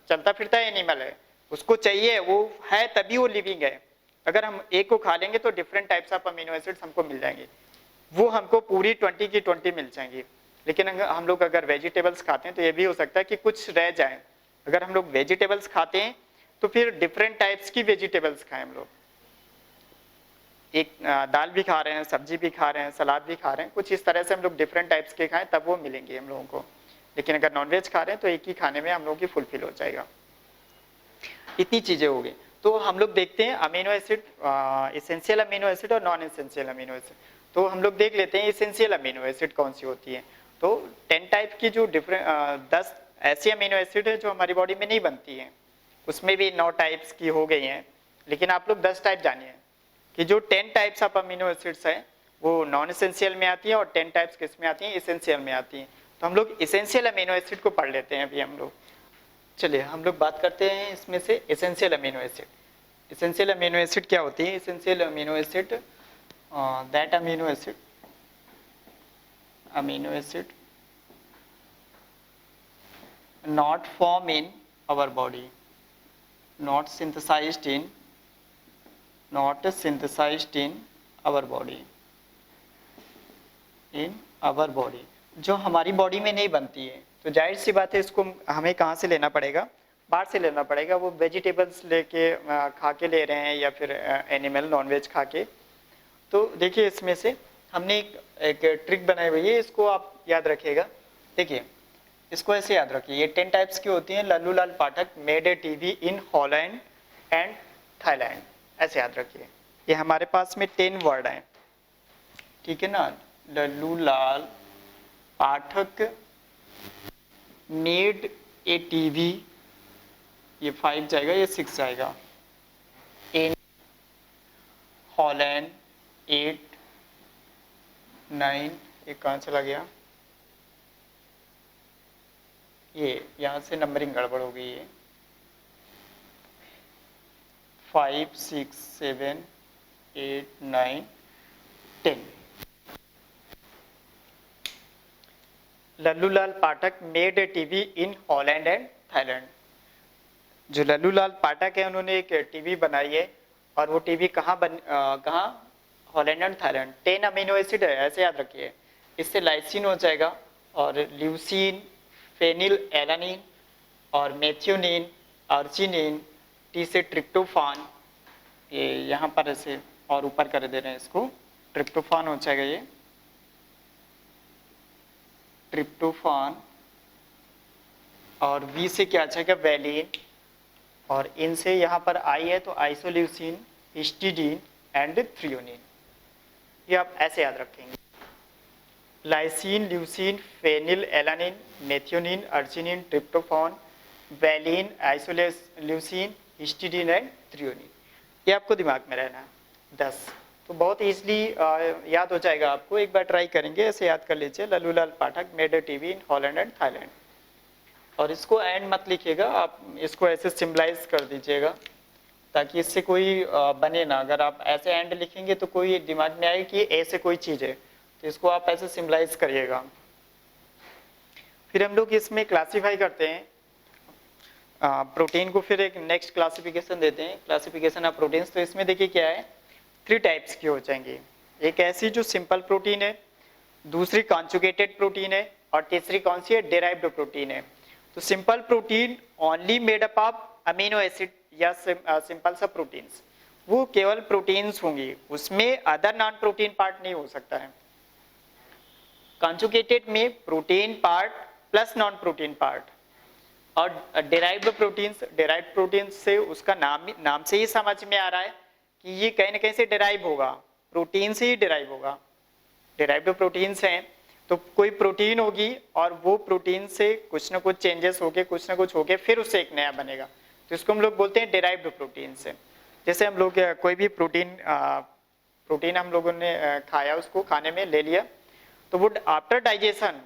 चलता फिरता एनिमल है, उसको चाहिए, वो है तभी वो लिविंग है। अगर हम एक को खा लेंगे तो different types of amino acids हमको मिल जाएंगे, वो हमको पूरी 20 की 20 मिल जाएंगी। लेकिन अगर हम लोग अगर वेजिटेबल्स खाते हैं तो ये भी हो सकता है कि कुछ रह जाए। अगर हम लोग वेजिटेबल्स खाते हैं तो फिर डिफरेंट टाइप्स की वेजिटेबल्स खाएं हम लोग, एक दाल भी खा रहे हैं, सब्जी भी खा रहे हैं, सलाद भी खा रहे हैं, कुछ इस तरह से हम लोग डिफरेंट टाइप्स के खाएं तब वो मिलेंगे हम लोगों को। लेकिन अगर नॉनवेज खा रहे हैं तो एक ही खाने में हम लोगों की फुलफिल हो जाएगा। इतनी चीजें हो गई। तो हम लोग देखते हैं amino acid, essential amino acid और नॉन एसेंशियल अमीनो एसिड। तो हम लोग देख लेते हैं एसेंशियल अमीनो एसिड कौन सी होती है। तो 10 टाइप की जो 10 ऐसी अमीनो एसिड है जो हमारी बॉडी में नहीं बनती है, उसमें भी 9 टाइप्स की हो गई हैं। लेकिन आप लोग 10 टाइप जानिए कि जो 10 टाइप्स ऑफ अमीनो एसिड्स हैं वो नॉन एसेंशियल में आती है और 10 टाइप्स किस में आती हैं, एसेंशियल में आती हैं। तो हम लोग एसेंशियल अमीनो एसिड को पढ़ लेते हैं अभी हम लोग। चलिए हम लोग बात करते हैं इसमें से essential amino acid. Essential amino acid क्या होती है? Essential amino acid that amino acid not form in our body, not synthesized in our body, जो हमारी बॉडी में नहीं बनती है। तो जाहिर सी बात है इसको हमें कहाँ से लेना पड़ेगा? बाहर से लेना पड़ेगा। वो वेजिटेबल्स लेके खा के ले रहे हैं या फिर एनिमल नॉनवेज खा के। तो देखिए इसमें से हमने एक ट्रिक बनाई हुई है, इसको आप याद रखिएगा। देखिए इसको ऐसे याद रखिए, ये 10 टाइप्स की होती हैं। Lallu Lal Pathak made a TV in Holland and Thailand, ऐसे याद रखिए। ये हमारे पास में 10 वर्ड हैं, ठीक है ना। Lallu Lal Pathak made a TV, ये 5 जाएगा, ये 6 जाएगा। इन हॉलैंड 8 9, ये कहाँ चला गया? ये यहाँ से नंबरिंग गड़बड़ हो गई है। 5 6 7 8 9 10। Lallu Lal Pathak made a TV in Holland and Thailand. जो लल्लू लाल पाठक है उन्होंने एक टीवी बनाई है, और वो टीवी कहाँ Holland and Thailand. 10 amino acid है, ऐसे याद रखिए। इससे लाइसिन हो जाएगा, और ल्यूसीन, फेनिल एलानिन और मेथियोनिन, अर्जिनिन, टी से ट्रिप्टोफान, ये यहाँ पर ऐसे और ऊपर कर दे रहे हैं इसको, ट्रिप्टोफान हो जाएगा ये ट्रिप्टोफान, और वी से क्या आ जाएगा? वैलिन, और इन से यहाँ पर आई है तो आइसोल्यूसिन, हिस्टिडीन एंड थ्रियोनिन। ये आप ऐसे याद रखेंगे। Lysine, leucine, phenylalanine, methionine, arginine, tryptophan, valine, isoleucine, histidine and threonine. ये आपको दिमाग में रहना है 10। तो बहुत ईजिली याद हो जाएगा आपको। एक बार ट्राई करेंगे, ऐसे याद कर लीजिए। Lallu Lal Pathak made a TV in Holland and Thailand. और इसको एंड मत लिखिएगा, आप इसको ऐसे सिम्बलाइज कर दीजिएगा ताकि इससे कोई बने ना। अगर आप ऐसे एंड लिखेंगे तो कोई दिमाग में आए कि ऐसे कोई चीज है, तो इसको आप ऐसे सिम्बलाइज करिएगा। फिर हम लोग इसमें क्लासीफाई करते हैं प्रोटीन को। फिर एक नेक्स्ट क्लासिफिकेशन देते हैं, क्लासिफिकेशन ऑफ प्रोटीन्स। तो इसमें देखिए क्या है, 3 टाइप्स की हो जाएंगी। एक ऐसी जो सिंपल प्रोटीन है, दूसरी कॉन्जुगेटेड प्रोटीन है, और तीसरी कौन सी है? डेराइव्ड प्रोटीन है। तो simple protein only made up of amino acid या सिंपल सा प्रोटीन्स, वो केवल प्रोटीन्स होंगी, उसमें अदर नॉन प्रोटीन पार्ट नहीं हो सकता है। कॉन्जुगेटेड में protein part plus non protein part. और डेराइव्ड प्रोटीन्स से उसका नाम से ही समझ में आ रहा है कि ये कहीं ना कहीं से डेराइव होगा, प्रोटीन से ही डेराइव होगा। डेराइव्ड प्रोटीन्स हैं तो कोई प्रोटीन होगी, और वो प्रोटीन से कुछ ना कुछ चेंजेस होके, कुछ ना कुछ होके फिर उससे एक नया बनेगा। तो इसको हम लोग बोलते हैं डेराइव्ड प्रोटीन से। जैसे हम लोग कोई भी प्रोटीन हम लोगों ने खाया, उसको खाने में ले लिया, तो वो आफ्टर डाइजेशन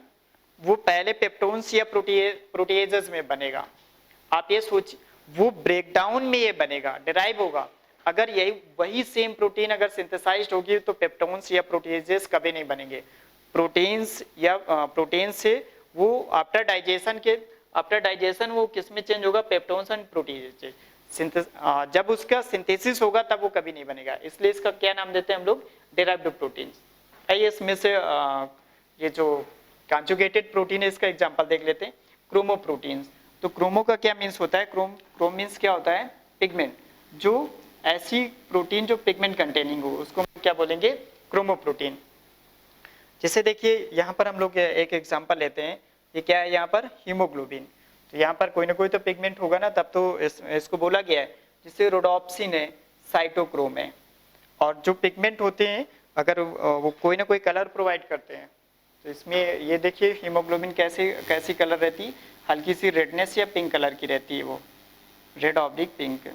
वो पहले पेप्टोन्स या प्रोटीएजेस में बनेगा। आप ये सोच, वो ब्रेकडाउन में ये बनेगा, डेराइव होगा। अगर यही वही सेम प्रोटीन अगर सिंथेसाइज्ड होगी तो पेप्टोन्स या प्रोटीएजेस कभी नहीं बनेंगे। प्रोटीन्स या प्रोटीन से वो आफ्टर डाइजेशन वो किस में चेंज होगा? Peptones and proteases. जब उसका सिंथेसिस होगा तब वो कभी नहीं बनेगा। इसलिए इसका क्या नाम देते हैं हम लोग? Derived proteins. आइए इसमें से ये जो कॉन्जुगेटेड प्रोटीन है, इसका एग्जांपल देख लेते हैं, क्रोमो प्रोटीन्स। तो क्रोमो का क्या मीन्स होता है, क्रोम मीन्स क्या होता है, पिगमेंट। जो ऐसी प्रोटीन जो पिगमेंट कंटेनिंग हो उसको हम क्या बोलेंगे, क्रोमो प्रोटीन। जैसे देखिए यहाँ पर हम लोग एक एग्जांपल लेते हैं, ये क्या है यहाँ पर, हीमोग्लोबिन। तो यहाँ पर कोई ना कोई तो पिगमेंट होगा ना, तब तो इसको बोला गया है। जिससे रोडोप्सिन है, साइटोक्रोम है, और जो पिगमेंट होते हैं अगर वो कोई ना कोई कलर प्रोवाइड करते हैं, तो इसमें ये देखिए हीमोग्लोबिन कैसी कलर रहती है, हल्की सी रेडनेस या पिंक कलर की रहती है, वो रेड ऑब्लिक पिंक।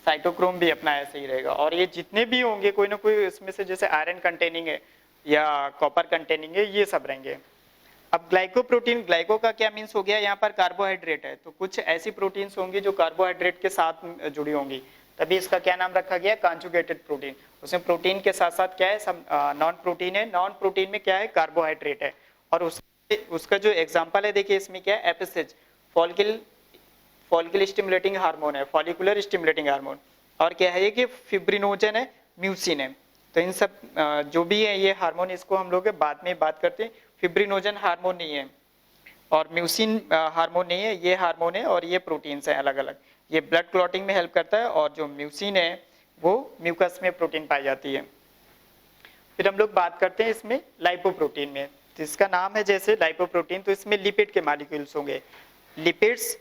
साइटोक्रोम भी अपना ऐसे ही रहेगा। और ये जितने भी होंगे कोई ना कोई इसमें से, जैसे आयरन कंटेनिंग है या कॉपर कंटेनिंग है, ये सब रहेंगे। अब ग्लाइकोप्रोटीन, ग्लाइको का क्या मीन्स हो गया, यहाँ पर कार्बोहाइड्रेट है, तो कुछ ऐसी प्रोटीन्स होंगी जो कार्बोहाइड्रेट के साथ जुड़ी होंगी, तभी इसका क्या नाम रखा गया, कॉन्जुगेटेड प्रोटीन। उसमें प्रोटीन के साथ साथ क्या है, सब नॉन प्रोटीन है, नॉन प्रोटीन में क्या है, कार्बोहाइड्रेट है। और उसका जो एग्जाम्पल है देखिए इसमें क्या है, एफएसएच, फॉलिकल स्टिमुलेटिंग हार्मोन है, फॉलिकुलर स्टिमुलेटिंग हार्मोन। और क्या है कि फिब्रिनोजन है, म्यूसिन है। तो इन सब जो भी है ये हार्मोन, इसको हम लोग बाद में बात करते हैं। फिब्रिनोजन हार्मोन नहीं है और म्यूसिन हार्मोन नहीं है, ये हार्मोन है और ये प्रोटीन्स हैं अलग अलग। ये ब्लड क्लॉटिंग में हेल्प करता है, और जो म्यूसिन है वो म्यूकस में प्रोटीन पाई जाती है। फिर हम लोग बात करते हैं इसमें लाइपोप्रोटीन में, तो इसका नाम है जैसे लाइपोप्रोटीन, तो इसमें लिपिड के मॉलिक्यूल्स होंगे, लिपिड्स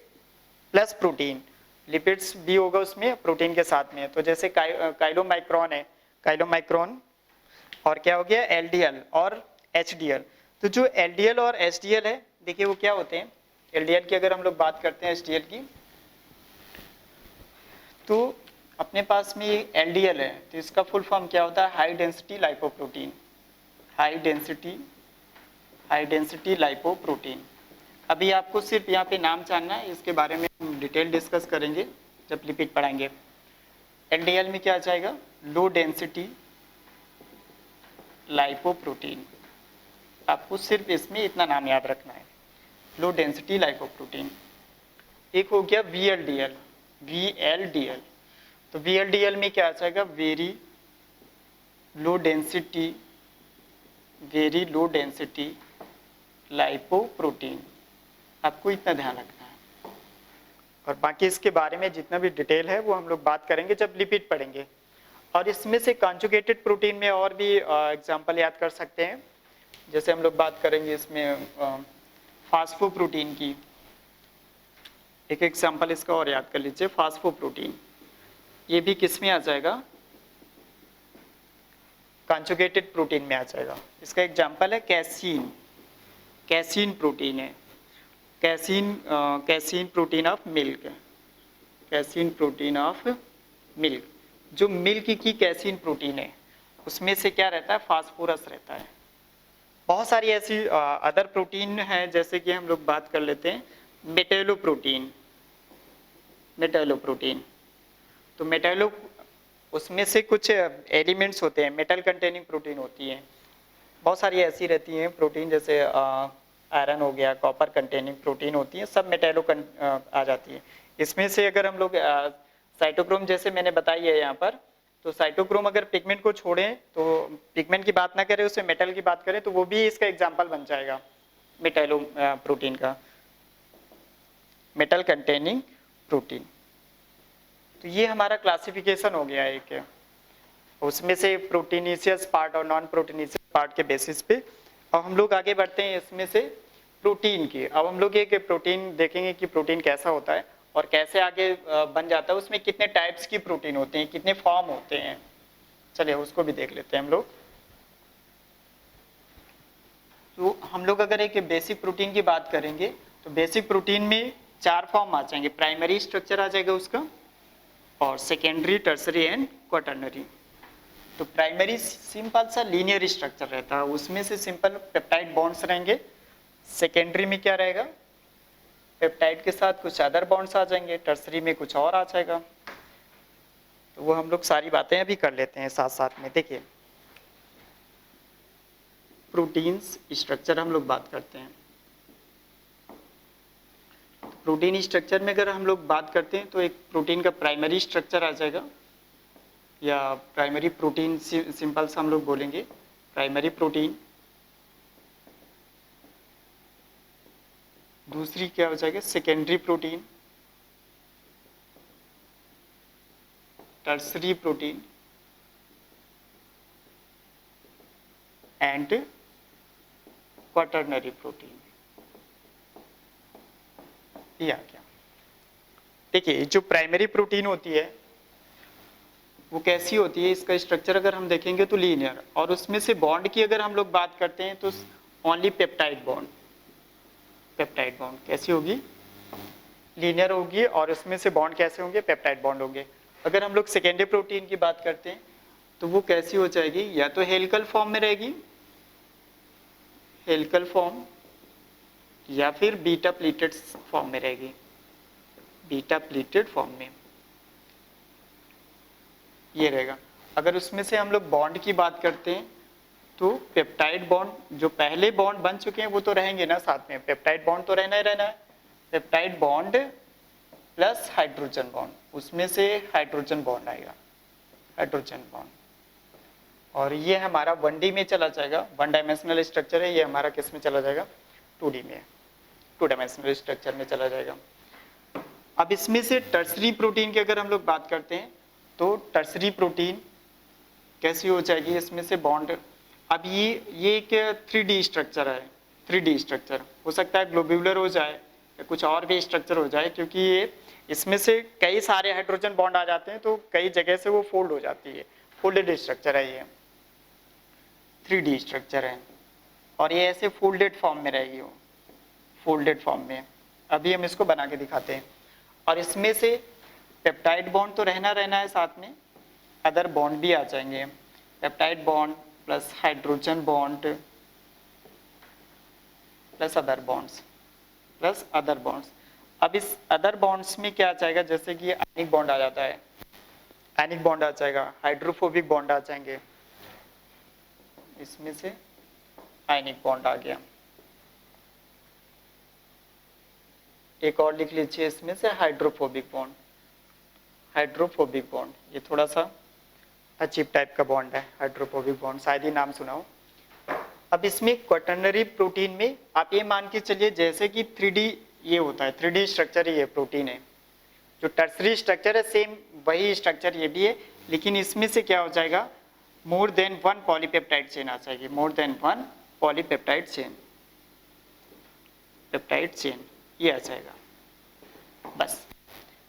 प्लस प्रोटीन। लिपिड्स भी होगा उसमें प्रोटीन के साथ में, तो जैसे काइलोमाइक्रोन है, काइलोमाइक्रोन, और क्या हो गया, एलडीएल और एचडीएल। तो जो एलडीएल और एचडीएल है देखिए वो क्या होते हैं, एलडीएल की अगर हम लोग बात करते हैं, एचडीएल की, तो अपने पास में एलडीएल है, तो इसका फुल फॉर्म क्या होता है, high density lipoprotein, high density lipoprotein. अभी आपको सिर्फ यहाँ पे नाम जानना है, इसके बारे में हम डिटेल डिस्कस करेंगे जब लिपिड पढ़ाएंगे। एलडीएल में क्या आ जाएगा, लो डेंसिटी लाइपोप्रोटीन। आपको सिर्फ इसमें इतना नाम याद रखना है, लो डेंसिटी लाइपोप्रोटीन। एक हो गया वीएलडीएल, तो वीएलडीएल में क्या आ जाएगा, वेरी लो डेंसिटी लाइपोप्रोटीन। आपको इतना ध्यान रखना है, और बाकी इसके बारे में जितना भी डिटेल है वो हम लोग बात करेंगे जब लिपिड पढ़ेंगे। और इसमें से कॉन्जुगेटेड प्रोटीन में और भी एग्जांपल याद कर सकते हैं, जैसे हम लोग बात करेंगे इसमें फास्फोप्रोटीन की। एक एग्जांपल इसका और याद कर लीजिए, फास्फोप्रोटीन, ये भी किस में आ जाएगा, कॉन्जुगेटेड प्रोटीन में आ जाएगा। इसका एग्जांपल है कैसीन प्रोटीन है, कैसीन प्रोटीन ऑफ मिल्क। जो मिल्क की कैसीन प्रोटीन है उसमें से क्या रहता है, फास्फोरस रहता है। बहुत सारी ऐसी अदर प्रोटीन है, जैसे कि हम लोग बात कर लेते हैं मेटेलोप्रोटीन। तो मेटेलो, उसमें से कुछ एलिमेंट्स होते हैं, मेटल कंटेनिंग प्रोटीन होती है। बहुत सारी ऐसी रहती हैं प्रोटीन, जैसे आयरन हो गया, कॉपर कंटेनिंग प्रोटीन होती है, सब मेटेलो आ जाती है। इसमें से अगर हम लोग साइटोक्रोम जैसे मैंने बताई है यहाँ पर, तो साइटोक्रोम अगर पिगमेंट को छोड़ें, तो पिगमेंट की बात ना करें, उससे मेटल की बात करें, तो वो भी इसका एग्जाम्पल बन जाएगा मेटेलो प्रोटीन का, मेटल कंटेनिंग प्रोटीन। तो ये हमारा क्लासिफिकेशन हो गया एक, उसमें से प्रोटीनिशियस पार्ट और नॉन प्रोटीनिशियस पार्ट के बेसिस पे। अब हम लोग आगे बढ़ते हैं इसमें से प्रोटीन की। अब हम लोग एक प्रोटीन देखेंगे कि प्रोटीन कैसा होता है और कैसे आगे बन जाता है, उसमें कितने टाइप्स की प्रोटीन होते हैं, कितने फॉर्म होते हैं, चलिए उसको भी देख लेते हैं हम लोग। तो हम लोग अगर एक बेसिक प्रोटीन की बात करेंगे, तो बेसिक प्रोटीन में 4 फॉर्म आ जाएंगे। प्राइमरी स्ट्रक्चर आ जाएगा उसका, और सेकेंडरी, टर्सरी एंड क्वाटर्नरी। तो प्राइमरी सिंपल सा लीनियर स्ट्रक्चर रहता है, उसमें से सिंपल पेप्टाइड बॉन्ड्स रहेंगे। सेकेंडरी में क्या रहेगा, पेप्टाइड के साथ कुछ अदर बॉन्ड्स आ जाएंगे, टर्सरी में कुछ और आ जाएगा। तो वो हम लोग सारी बातें अभी कर लेते हैं साथ साथ में। देखिए प्रोटीन्स स्ट्रक्चर हम लोग बात करते हैं। प्रोटीन स्ट्रक्चर में अगर हम लोग बात करते हैं, तो एक प्रोटीन का प्राइमरी स्ट्रक्चर आ जाएगा, या प्राइमरी प्रोटीन सिंपल सा हम लोग बोलेंगे प्राइमरी प्रोटीन। दूसरी क्या हो जाएगा, secondary protein, tertiary protein and quaternary protein. ये आ गया। देखिए जो प्राइमरी प्रोटीन होती है वो कैसी होती है, इसका स्ट्रक्चर अगर हम देखेंगे तो लीनियर, और उसमें से बॉन्ड की अगर हम लोग बात करते हैं तो only peptide bond. Peptide bond कैसी होगी, लीनियर होगी, और उसमें से बॉन्ड कैसे होंगे, पेप्टाइड बॉन्ड होंगे। अगर हम लोग सेकेंडरी प्रोटीन की बात करते हैं तो वो कैसी हो जाएगी, या तो हेलिकल फॉर्म में रहेगी, हेलिकल फॉर्म, या फिर बीटा प्लीटेड फॉर्म में रहेगी, बीटा प्लीटेड फॉर्म में ये रहेगा। अगर उसमें से हम लोग बॉन्ड की बात करते हैं तो पेप्टाइड बॉन्ड, जो पहले बॉन्ड बन चुके हैं वो तो रहेंगे ना साथ में, पेप्टाइड बॉन्ड तो रहना ही रहना है। Peptide bond plus hydrogen bond, उसमें से हाइड्रोजन बॉन्ड आएगा, हाइड्रोजन बॉन्ड, और ये हमारा 1D में चला जाएगा, 1 डायमेंशनल स्ट्रक्चर है, ये हमारा किस में चला जाएगा, 2D में, 2 डायमेंशनल स्ट्रक्चर में चला जाएगा। अब इसमें से टर्सरी प्रोटीन की अगर हम लोग बात करते हैं तो टर्सरी प्रोटीन कैसी हो जाएगी, इसमें से बॉन्ड, अब ये एक 3D स्ट्रक्चर है, 3D स्ट्रक्चर हो सकता है ग्लोब्यूलर हो जाए या कुछ और भी स्ट्रक्चर हो जाए, क्योंकि ये इसमें से कई सारे हाइड्रोजन बॉन्ड आ जाते हैं तो कई जगह से वो फोल्ड हो जाती है, फोल्डेड स्ट्रक्चर है ये, 3D स्ट्रक्चर है, और ये ऐसे फोल्डेड फॉर्म में रहेगी, वो फोल्डेड फॉर्म में। अभी हम इसको बना के दिखाते हैं। और इसमें से पेप्टाइड बॉन्ड तो रहना है साथ में, अदर बॉन्ड भी आ जाएंगे, peptide bond plus hydrogen bond plus other bonds, plus other bonds. अब इस अदर बॉन्ड्स में क्या आ जाएगा, जैसे कि आयनिक बॉन्ड आ जाता है, आयनिक बॉन्ड आ जाएगा, हाइड्रोफोबिक बॉन्ड आ जाएंगे, इसमें से आयनिक बॉन्ड आ गया। एक और लिख लीजिए, इसमें से हाइड्रोफोबिक बॉन्ड, हाइड्रोफोबिक बॉन्ड, ये थोड़ा सा अजीब टाइप का बॉन्ड है, हाइड्रोफोबिक बॉन्ड, शायद ही नाम सुना हो। अब इसमें क्वाटरनरी प्रोटीन में आप ये मान के चलिए जैसे कि 3D ये होता है, 3D स्ट्रक्चर ये प्रोटीन है, जो टर्सरी स्ट्रक्चर है सेम वही स्ट्रक्चर ये भी है, लेकिन इसमें से क्या हो जाएगा, मोर देन 1 पॉलीपेप्टाइड चेन आ जाएगी, more than 1 polypeptide chain, peptide chain ये आ जाएगा। बस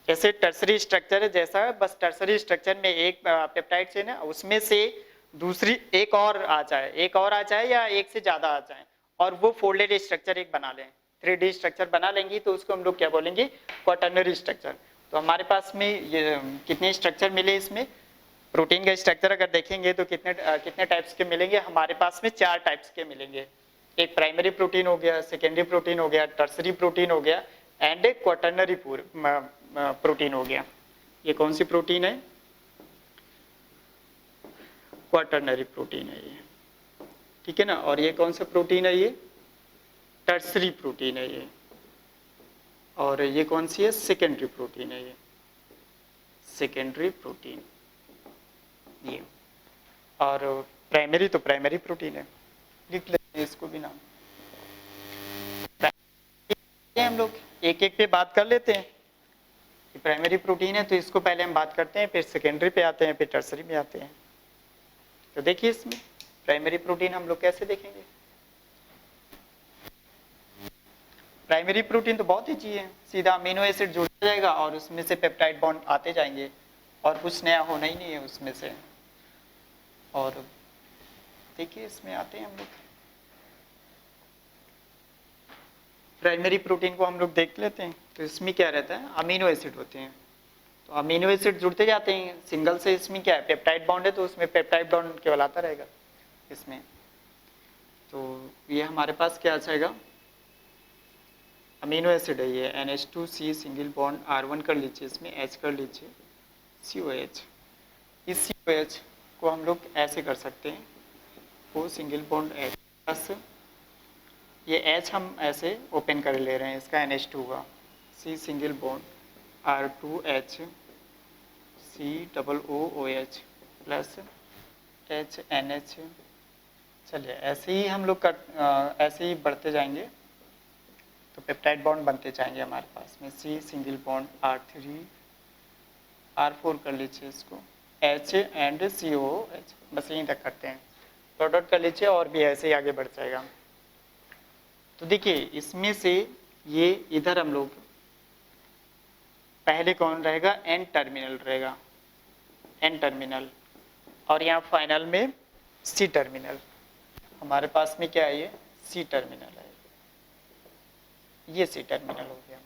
जैसे टर्सरी स्ट्रक्चर है जैसा है, बस टर्सरी स्ट्रक्चर में एक पेप्टाइड चेन है, उसमें से दूसरी एक और आ जाए, एक और आ जाए या एक से ज्यादा आ जाए, और वो फोल्डेड स्ट्रक्चर एक बना लें, 3D स्ट्रक्चर बना लेंगी, तो उसको हम लोग क्या बोलेंगे, क्वाटरनरी स्ट्रक्चर। तो हमारे पास में ये कितने स्ट्रक्चर मिले, इसमें प्रोटीन का स्ट्रक्चर अगर देखेंगे तो कितने टाइप्स के मिलेंगे, हमारे पास में 4 टाइप्स के मिलेंगे। एक प्राइमरी प्रोटीन हो गया, सेकेंडरी प्रोटीन हो गया, टर्सरी प्रोटीन हो गया, एंड एक क्वाटरनरी प्रोटीन हो गया। ये कौन सी प्रोटीन है, क्वाटरनरी प्रोटीन है ये, ठीक है ना। और ये कौन सा प्रोटीन है, ये टर्सरी प्रोटीन है ये, और ये कौन सी है, सेकेंडरी प्रोटीन है ये, सेकेंडरी प्रोटीन ये, और प्राइमरी तो प्राइमरी प्रोटीन है, लिख लेते हैं इसको भी नाम। हम लोग एक एक पे बात कर लेते हैं, प्राइमरी प्रोटीन है तो इसको पहले हम बात करते हैं, फिर सेकेंडरी पे आते हैं, फिर टर्सरी में आते हैं। तो देखिए इसमें प्राइमरी प्रोटीन हम लोग कैसे देखेंगे। प्राइमरी प्रोटीन तो बहुत ही चीज है, सीधा अमीनो एसिड जुड़ जाएगा और उसमें से पेप्टाइड बॉन्ड आते जाएंगे, और कुछ नया होना ही नहीं है उसमें से। और देखिए इसमें आते हैं हम लोग, प्राइमरी प्रोटीन को हम लोग देख लेते हैं। तो इसमें क्या रहता है, अमीनो एसिड होते हैं, तो अमीनो एसिड जुड़ते जाते हैं सिंगल से। इसमें क्या है, पेप्टाइड बॉन्ड है तो उसमें पेप्टाइड बॉन्ड केवल आता रहेगा इसमें। तो ये हमारे पास क्या आ जाएगा, अमीनो एसिड है ये, NH2C सिंगल बॉन्ड R1 कर लीजिए, इसमें H कर लीजिए, COH। इस COH को हम लोग ऐसे कर सकते हैं, O single bond H plus ये H हम ऐसे ओपन कर ले रहे हैं, इसका NH2 का, C single bond R2H COOH plus HNH। चलिए ऐसे ही हम लोग ऐसे ही बढ़ते जाएंगे, तो पेप्टाइड बॉन्ड बनते जाएंगे हमारे पास में, C single bond R3 R4 कर लीजिए इसको, H एंड COOH, बस यहीं तक करते हैं, डॉट डॉट कर लीजिए और भी ऐसे ही आगे बढ़ जाएगा। तो देखिए इसमें से ये इधर हम लोग पहले कौन रहेगा, N टर्मिनल रहेगा, N टर्मिनल, और यहाँ फाइनल में C टर्मिनल। हमारे पास में क्या है, ये C टर्मिनल है, ये C टर्मिनल हो गया।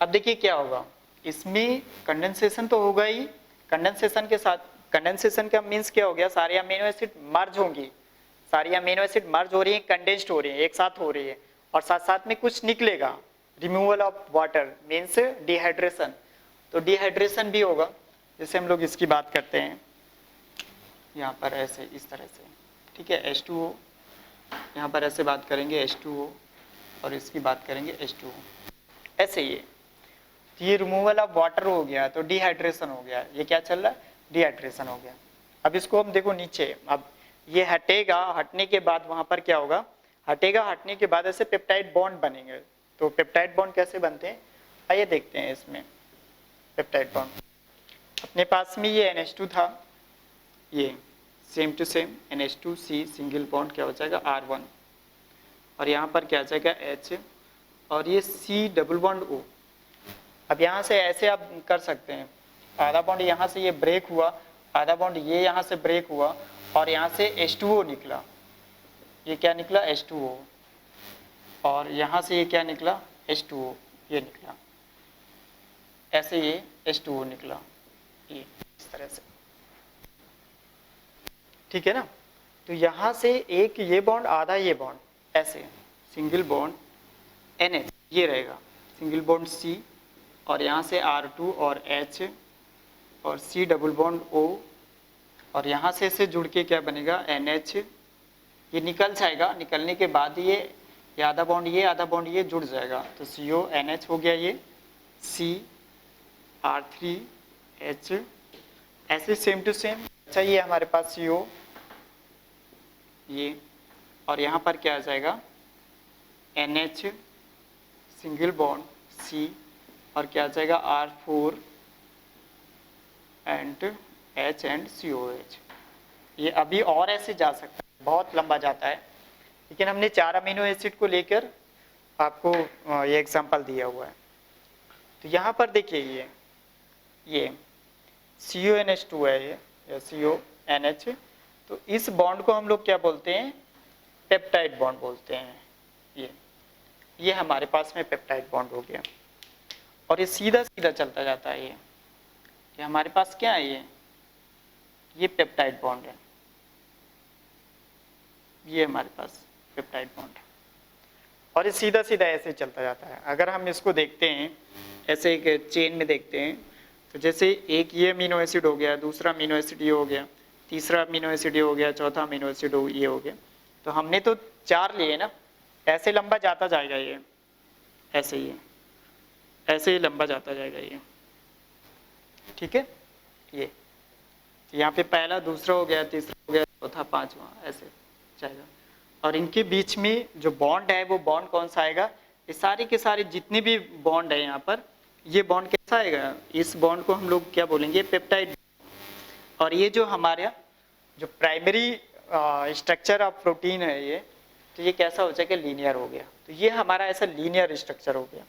अब देखिए क्या होगा, इसमें कंडेंसेशन तो होगा ही, कंडेंसेशन के साथ, कंडेंसेशन का मीन्स क्या हो गया, सारे अमीनो एसिड मर्ज होंगी, सारी अमीनो एसिड मर्ज हो रही है, कंडेंस्ड हो रही है, एक साथ हो रही है, और साथ साथ में कुछ निकलेगा, removal of water means dehydration, तो डिहाइड्रेशन भी होगा। जैसे हम लोग इसकी बात करते हैं यहाँ पर ऐसे इस तरह से, ठीक है, H2O, यहाँ पर ऐसे बात करेंगे H2O, और इसकी बात करेंगे H2O, ऐसे ये रिमूवल ऑफ वाटर हो गया तो डिहाइड्रेशन हो गया, ये क्या चल रहा है, डिहाइड्रेशन हो गया। अब इसको हम देखो नीचे, अब ये हटेगा, हटने के बाद वहां पर क्या होगा, हटेगा, हटने के बाद ऐसे पेप्टाइड बॉन्ड बनेंगे। तो पेप्टाइड बॉन्ड कैसे बनते हैं, आइए देखते हैं। इसमें पेप्टाइड बॉन्ड अपने पास में ये NH2 था, ये same to same NH2C single bond क्या हो जाएगा R1, और यहाँ पर क्या आ जाएगा H, और ये C डबल बॉन्ड O। अब यहाँ से ऐसे आप कर सकते हैं, आधा बॉन्ड यहाँ से ये ब्रेक हुआ, आधा बॉन्ड ये यहाँ से ब्रेक हुआ, और यहाँ से H2O निकला, ये क्या निकला H2O, और यहाँ से ये क्या निकला H2O, ये निकला, ऐसे ये H2O निकला, ये इस तरह से, ठीक है ना। तो यहाँ से एक ये बॉन्ड, आधा ये बॉन्ड, ऐसे सिंगल बॉन्ड NH ये रहेगा, सिंगल बॉन्ड C, और यहाँ से R2 और H, और C डबल बॉन्ड O, और यहाँ से इसे जुड़ के क्या बनेगा NH, ये निकल जाएगा, निकलने के बाद ये आधा बॉन्ड ये जुड़ जाएगा, तो CO NH हो गया, ये C R3 H, ऐसे सेम टू सेम। अच्छा ये हमारे पास CO, ये, और यहाँ पर क्या आ जाएगा NH सिंगल बॉन्ड C, और क्या आ जाएगा R4 and H and COH। ये अभी और ऐसे जा सकता है, बहुत लंबा जाता है, लेकिन हमने 4 अमीनो एसिड को लेकर आपको ये एग्जांपल दिया हुआ है। तो यहाँ पर देखिए ये CONH2 है, ये या CONH, तो इस बॉन्ड को हम लोग क्या बोलते हैं, पेप्टाइड बॉन्ड बोलते हैं। ये हमारे पास में पेप्टाइड बॉन्ड हो गया, और ये सीधा सीधा चलता जाता है। ये हमारे पास क्या है, ये पेप्टाइड बॉन्ड है, ये हमारे पास पेप्टाइड बॉन्ड है, और ये सीधा सीधा ऐसे चलता जाता है। अगर हम इसको देखते हैं ऐसे एक चेन में देखते हैं, तो जैसे एक ये अमीनो एसिड हो गया, दूसरा अमीनो एसिड ये हो गया, तीसरा अमीनो एसिड ये हो गया, चौथा अमीनो एसिड ये हो गया, तो हमने तो 4 लिए ना, ऐसे लंबा जाता जाएगा ये, ऐसे ही लंबा जाता जाएगा ये, ठीक है। ये यहाँ पे पहला, दूसरा हो गया, तीसरा हो गया, चौथा, पांचवा, ऐसे जाएगा। और इनके बीच में जो बॉन्ड है वो बॉन्ड कौन सा आएगा, ये सारे के सारे जितने भी बॉन्ड है यहाँ पर, ये बॉन्ड कैसा आएगा, इस बॉन्ड को हम लोग क्या बोलेंगे, पेप्टाइड। और ये जो हमारे जो प्राइमरी स्ट्रक्चर ऑफ प्रोटीन है ये, तो ये कैसा हो जाएगा, लीनियर हो गया। तो ये हमारा ऐसा लीनियर स्ट्रक्चर हो गया,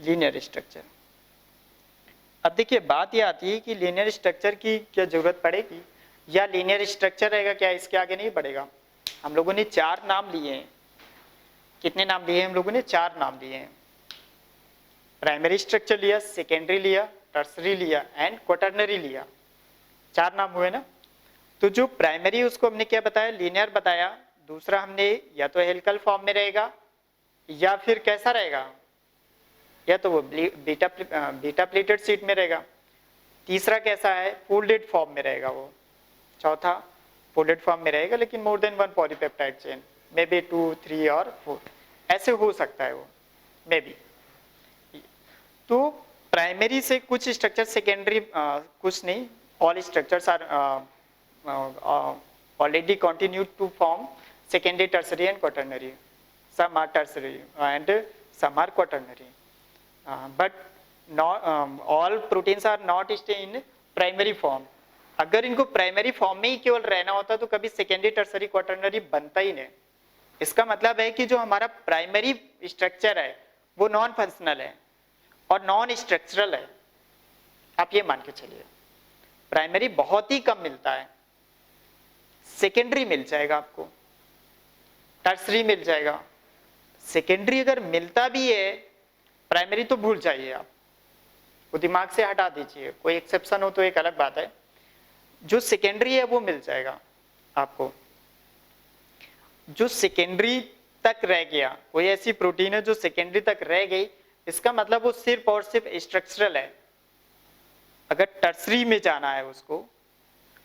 लीनियर स्ट्रक्चर। अब देखिए बात ये आती है कि लीनियर स्ट्रक्चर की क्या जरूरत पड़ेगी, या लीनियर स्ट्रक्चर रहेगा क्या, इसके आगे नहीं बढ़ेगा। हम लोगों ने 4 नाम लिए हैं, कितने नाम लिए हैं हम लोगों ने, 4 नाम लिए हैं। प्राइमरी स्ट्रक्चर लिया, सेकेंडरी लिया, टर्सरी लिया एंड क्वाटरनरी लिया, 4 नाम हुए ना। तो जो प्राइमरी उसको हमने क्या बताया, लीनियर बताया। दूसरा हमने या तो हेलिकल फॉर्म में रहेगा, या फिर कैसा रहेगा, या तो वो बीटा प्लेटेड शीट में रहेगा। तीसरा कैसा है, फोल्डेड फॉर्म में रहेगा वो। चौथा फोल्डेड फॉर्म में रहेगा, लेकिन more than 1 polypeptide chain, may be 2, 3 और 4, ऐसे हो सकता है वो, मे बी। तो प्राइमरी से कुछ स्ट्रक्चर, सेकेंडरी कुछ नहीं, all structures are already continue to form secondary, tertiary and quaternary. some are tertiary and some are quaternary. But not all proteins are not stay in primary form. अगर इनको primary form में ही केवल रहना होता तो कभी सेकेंडरी टर्सरी क्वाटरनरी बनता ही नहीं. इसका मतलब है कि जो हमारा प्राइमरी स्ट्रक्चर है वो नॉन फंक्शनल है और नॉन स्ट्रक्चरल है. आप ये मान के चलिए प्राइमरी बहुत ही कम मिलता है, सेकेंडरी मिल जाएगा आपको, टर्सरी मिल जाएगा. सेकेंडरी अगर मिलता भी है, प्राइमरी तो भूल जाइए आप, वो दिमाग से हटा दीजिए. कोई एक्सेप्शन हो तो एक अलग बात है. जो सेकेंडरी है वो मिल जाएगा आपको. जो सेकेंडरी तक रह गया, कोई ऐसी प्रोटीन है जो सेकेंडरी तक रह गई, इसका मतलब वो सिर्फ और सिर्फ स्ट्रक्चरल है. अगर टर्सरी में जाना है उसको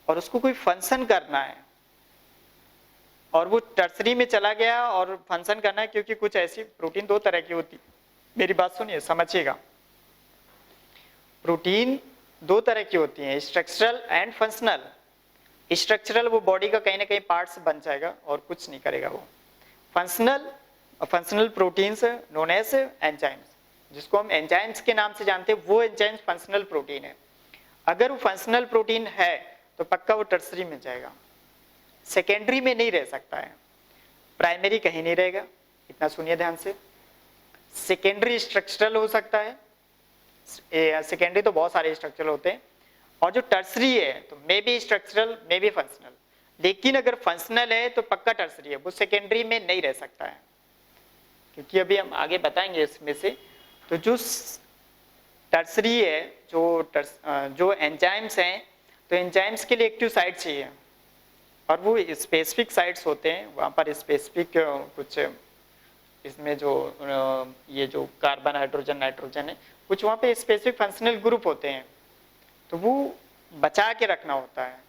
और उसको कोई फंक्शन करना है और वो टर्सरी में चला गया और फंक्शन करना है, क्योंकि कुछ ऐसी प्रोटीन दो तरह की होती, मेरी बात सुनिए समझिएगा. प्रोटीन दो तरह की होती हैं, स्ट्रक्चरल एंड फंक्शनल. स्ट्रक्चरल वो बॉडी का कहीं ना कहीं पार्ट्स बन जाएगा और कुछ नहीं करेगा वो. Functional proteins known as enzymes, जिसको हम एंजाइम्स के नाम से जानते हैं, वो एंजाइम्स फंक्शनल प्रोटीन है. अगर वो फंक्शनल प्रोटीन है तो पक्का वो टर्सरी में जाएगा, सेकेंडरी में नहीं रह सकता है. प्राइमरी कहीं नहीं रहेगा, इतना सुनिए ध्यान से. सेकेंडरी स्ट्रक्चरल हो सकता है, सेकेंडरी तो बहुत सारे स्ट्रक्चरल होते हैं, और जो टर्सरी है तो may be structural may be functional. लेकिन अगर फंक्शनल है तो पक्का टर्सरी है, वो सेकेंडरी में नहीं रह सकता है, क्योंकि अभी हम आगे बताएंगे इसमें से. तो जो टर्सरी है, जो एंजाइम्स हैं, तो एंजाइम्स के लिए एक्टिव साइट चाहिए, और वो स्पेसिफिक साइट्स होते हैं. वहाँ पर स्पेसिफिक कुछ इसमें जो ये जो कार्बन हाइड्रोजन नाइट्रोजन है, कुछ वहाँ पे स्पेसिफिक फंक्शनल ग्रुप होते हैं. तो वो बचा के रखना होता है,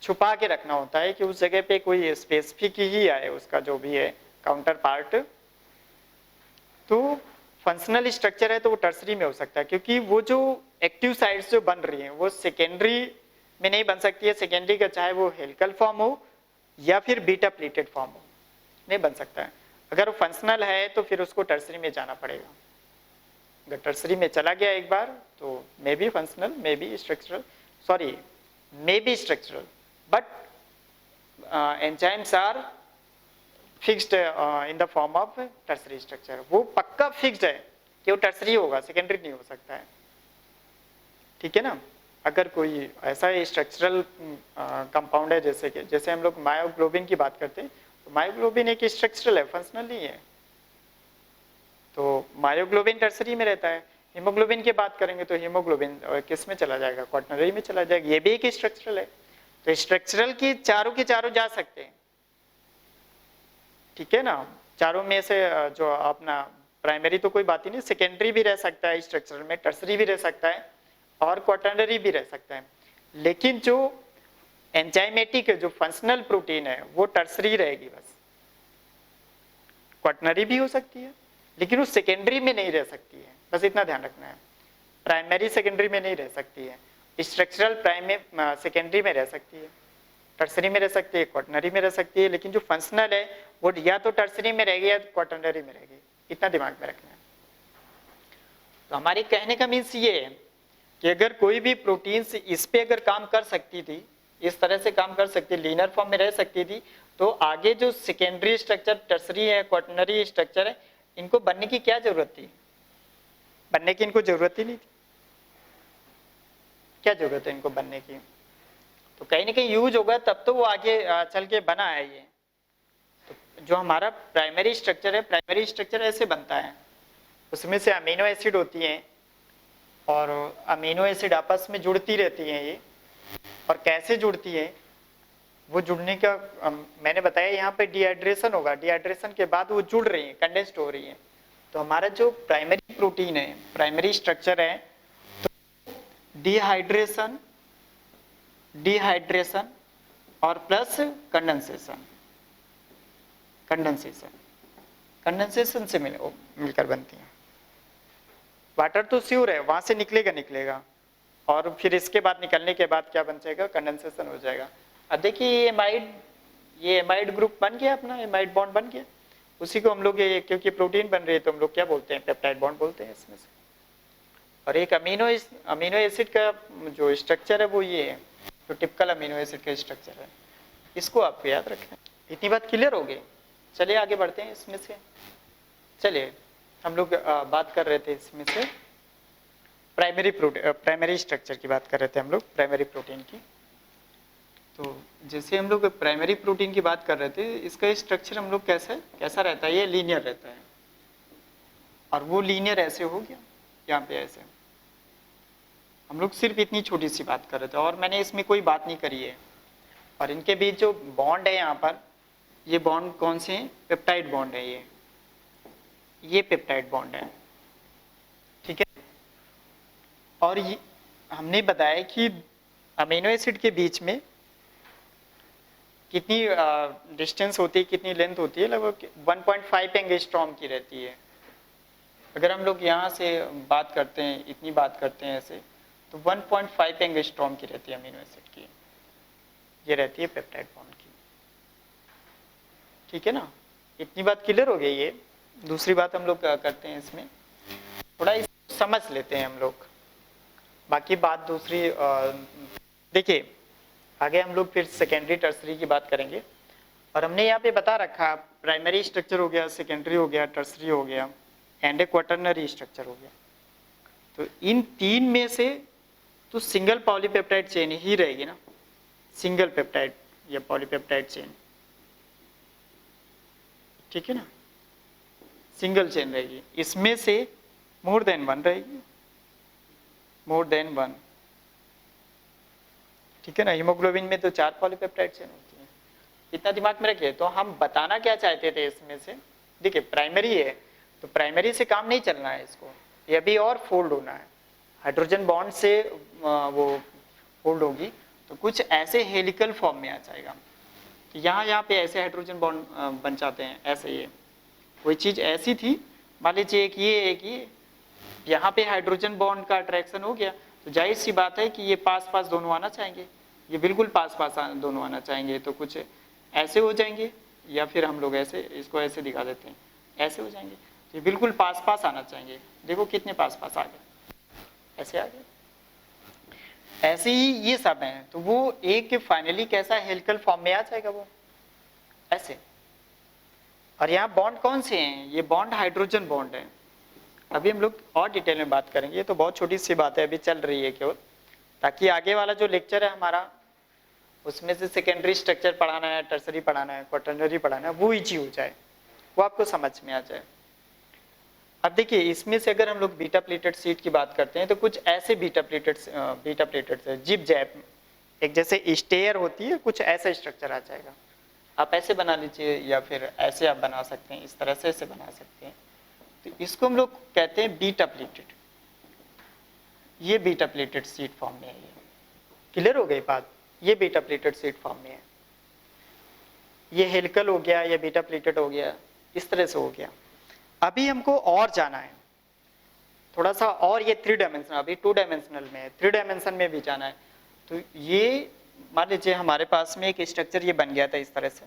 छुपा के रखना होता है कि उस जगह पे कोई स्पेसिफिक ही आए उसका जो भी है काउंटर पार्ट. तो फंक्शनल स्ट्रक्चर है तो वो टर्सरी में हो सकता है, क्योंकि वो जो एक्टिव साइट्स जो बन रही हैं वो सेकेंडरी में नहीं बन सकती है. सेकेंडरी का चाहे वो हेलिकल फॉर्म हो या फिर बीटा प्लेटेड फॉर्म हो, नहीं बन सकता है. अगर वो फंक्शनल है तो फिर उसको टर्सरी में जाना पड़ेगा. अगर टर्सरी में चला गया एक बार तो may be functional may be structural, sorry may be structural, but enzymes are fixed in the form of tertiary structure. वो पक्का फिक्स्ड है कि वो टर्सरी होगा, सेकेंडरी नहीं हो सकता है. ठीक है ना. अगर कोई ऐसा स्ट्रक्चरल कंपाउंड है, जैसे हम लोग मायोग्लोबिन की बात करते हैं, तो मायोग्लोबिन एक स्ट्रक्चरल है, फंक्शनल नहीं है. तो मायोग्लोबिन टर्सरी में रहता है. हीमोग्लोबिन की बात करेंगे तो हीमोग्लोबिन किस में चला जाएगा, क्वाटरनरी में चला जाएगा. ये भी एक स्ट्रक्चरल है. तो स्ट्रक्चरल की चारों जा सकते हैं. ठीक है ना. चारों में से जो अपना प्राइमरी तो कोई बात ही नहीं, सेकेंडरी भी रह सकता है स्ट्रक्चरल में, टर्सरी भी रह सकता है और क्वाटरनरी भी रह सकता है. लेकिन जो एंजाइमेटिक जो फंक्शनल प्रोटीन है वो टर्सरी रहेगी बस. क्वाटरनरी भी हो सकती है लेकिन वो सेकेंडरी में नहीं रह सकती है, बस इतना ध्यान रखना है. प्राइमरी सेकेंडरी में नहीं रह सकती है. स्ट्रक्चरल प्राइमरी सेकेंडरी में रह सकती है, टर्सरी में रह सकती है, क्वाटरनरी में रह सकती है. लेकिन जो फंक्शनल है वो या तो टर्सरी में रहेगी या क्वाटरनरी में रहेगी, इतना दिमाग में रखना है. तो हमारे कहने का मीन्स ये है कि अगर कोई भी प्रोटीन इस पे अगर काम कर सकती थी, इस तरह से काम कर सकती, लीनर फॉर्म में रह सकती थी, तो आगे जो सेकेंडरी स्ट्रक्चर टर्सरी है, क्वाटरनरी स्ट्रक्चर है, इनको बनने की क्या जरूरत थी. बनने की इनको जरूरत ही नहीं थी. क्या जरूरत है इनको बनने की. तो कहीं ना कहीं यूज होगा तब तो वो आगे चल के बना है. ये तो जो हमारा प्राइमरी स्ट्रक्चर है, प्राइमरी स्ट्रक्चर ऐसे बनता है, उसमें से अमीनो एसिड होती हैं और अमीनो एसिड आपस में जुड़ती रहती हैं. ये और कैसे जुड़ती है वो जुड़ने का मैंने बताया. यहाँ पे डिहाइड्रेशन होगा, डिहाइड्रेशन के बाद वो जुड़ रही है, कंडेंस्ड हो रही है. तो हमारा जो प्राइमरी प्रोटीन है, प्राइमरी स्ट्रक्चर है, तो डिहाइड्रेशन और प्लस कंडेंसेशन से मिलकर बनती है. वाटर तो श्योर है, वहां से निकलेगा और फिर इसके बाद निकलने के बाद क्या बन जाएगा, कंडेंसेशन हो जाएगा. अब देखिए ये एमाइड ग्रुप बन गया अपना, एमाइड बॉन्ड बन गया. उसी को हम लोग ये, क्योंकि प्रोटीन बन रही है तो हम लोग क्या बोलते हैं, पेप्टाइड बॉन्ड बोलते हैं इसमें से। और एक अमीनो एसिड का जो स्ट्रक्चर है वो ये है, जो टिपिकल अमीनो एसिड का स्ट्रक्चर है, इसको आपको याद रखना है। इतनी बात क्लियर हो गई। चलिए आगे बढ़ते हैं इसमें से। चलिए हम लोग बात कर रहे थे इसमें से प्राइमरी स्ट्रक्चर की बात कर रहे थे हम लोग, प्राइमरी प्रोटीन की। तो जैसे हम लोग प्राइमरी प्रोटीन की बात कर रहे थे, इसका स्ट्रक्चर हम लोग कैसा रहता है, ये लीनियर रहता है। और वो लीनियर ऐसे हो गया, यहाँ पे ऐसे। हम लोग सिर्फ इतनी छोटी सी बात कर रहे थे और मैंने इसमें कोई बात नहीं करी है। और इनके बीच जो बॉन्ड है यहाँ पर, ये बॉन्ड कौन से हैं, पेप्टाइड बॉन्ड है ये पेप्टाइड बॉन्ड है, ठीक है। और ये हमने बताया कि अमीनो एसिड के बीच में कितनी डिस्टेंस होती है, कितनी लेंथ होती है, लगभग 1.5 एंगस्ट्रॉम की रहती है। अगर हम लोग यहाँ से बात करते हैं, इतनी बात करते हैं ऐसे, तो 1.5 एंगस्ट्रॉम की रहती है अमीनो एसिड की, ये रहती है पेप्टाइड बॉन्ड की, ठीक है ना। इतनी बात क्लियर हो गई। ये दूसरी बात हम लोग करते हैं इसमें, थोड़ा समझ लेते हैं हम लोग, बाकी बात दूसरी देखिए आगे हम लोग फिर सेकेंडरी टर्सरी की बात करेंगे। और हमने यहाँ पे बता रखा, प्राइमरी स्ट्रक्चर हो गया, सेकेंडरी हो गया, टर्सरी हो गया, एंड क्वाटरनरी स्ट्रक्चर हो गया। तो इन तीन में से तो सिंगल पॉलीपेप्टाइड चेन ही रहेगी ना, सिंगल पेप्टाइड या पॉलीपेप्टाइड चेन, ठीक है ना, सिंगल चेन रहेगी। इसमें से मोर देन वन रहेगी, मोर देन वन, ठीक है ना। हीमोग्लोबिन में तो 4 पॉलीपेप्टाइड चेन होती है, इतना दिमाग में रखिए। तो हम बताना क्या चाहते थे इसमें से, देखिए प्राइमरी है तो प्राइमरी से काम नहीं चलना है, इसको ये अभी और फोल्ड होना है। हाइड्रोजन बॉन्ड से वो फोल्ड होगी तो कुछ ऐसे हेलिकल फॉर्म में आ जाएगा। तो यहाँ पे ऐसे हाइड्रोजन बॉन्ड बन जाते हैं, ऐसे ये कोई चीज ऐसी थी, मान लीजिए एक ये यहाँ पे हाइड्रोजन बॉन्ड का अट्रैक्शन हो गया, तो जाहिर सी बात है कि ये पास पास दोनों आना चाहेंगे, ये बिल्कुल पास पास दोनों आना चाहेंगे। तो कुछ ऐसे हो जाएंगे, या फिर हम लोग ऐसे, इसको ऐसे दिखा देते हैं, ऐसे हो जाएंगे। तो ये बिल्कुल पास पास आना चाहेंगे, देखो कितने पास पास आ गए, ऐसे आ गए। ऐसे ही ये सब है, तो वो एक फाइनली कैसा हेलिकल फॉर्म में आ जाएगा वो ऐसे। और यहाँ बॉन्ड कौन से हैं, ये बॉन्ड हाइड्रोजन बॉन्ड है। अभी हम लोग और डिटेल में बात करेंगे, ये तो बहुत छोटी सी बात है, अभी चल रही है केवल, ताकि आगे वाला जो लेक्चर है हमारा, उसमें से सेकेंडरी स्ट्रक्चर पढ़ाना है, टर्सरी पढ़ाना है, क्वाटरनरी पढ़ाना है, वो इजी हो जाए, वो आपको समझ में आ जाए। अब देखिए इसमें से अगर हम लोग बीटा प्लेटेड सीट की बात करते हैं, तो कुछ ऐसे बीटा प्लेटेड से जिप जैप, एक जैसे स्टेयर होती है, कुछ ऐसा स्ट्रक्चर आ जाएगा। आप ऐसे बना लीजिए या फिर ऐसे आप बना सकते हैं, इस तरह से ऐसे बना सकते हैं। तो इसको हम लोग कहते हैं बीटा प्लेटेड, ये बीटा प्लेटेड सीट फॉर्म में है। ये क्लियर हो गई बात, ये बीटा प्लेटेड सीट फॉर्म में है। ये हेलिकल हो गया, ये बीटा प्लेटेड हो गया, इस तरह से हो गया। अभी हमको और जाना है थोड़ा सा, और ये 3 डायमेंशनल, अभी 2 डायमेंशनल में है, 3 डायमेंशन में भी जाना है। तो ये मान लीजिए हमारे पास में एक स्ट्रक्चर ये बन गया था इस तरह से,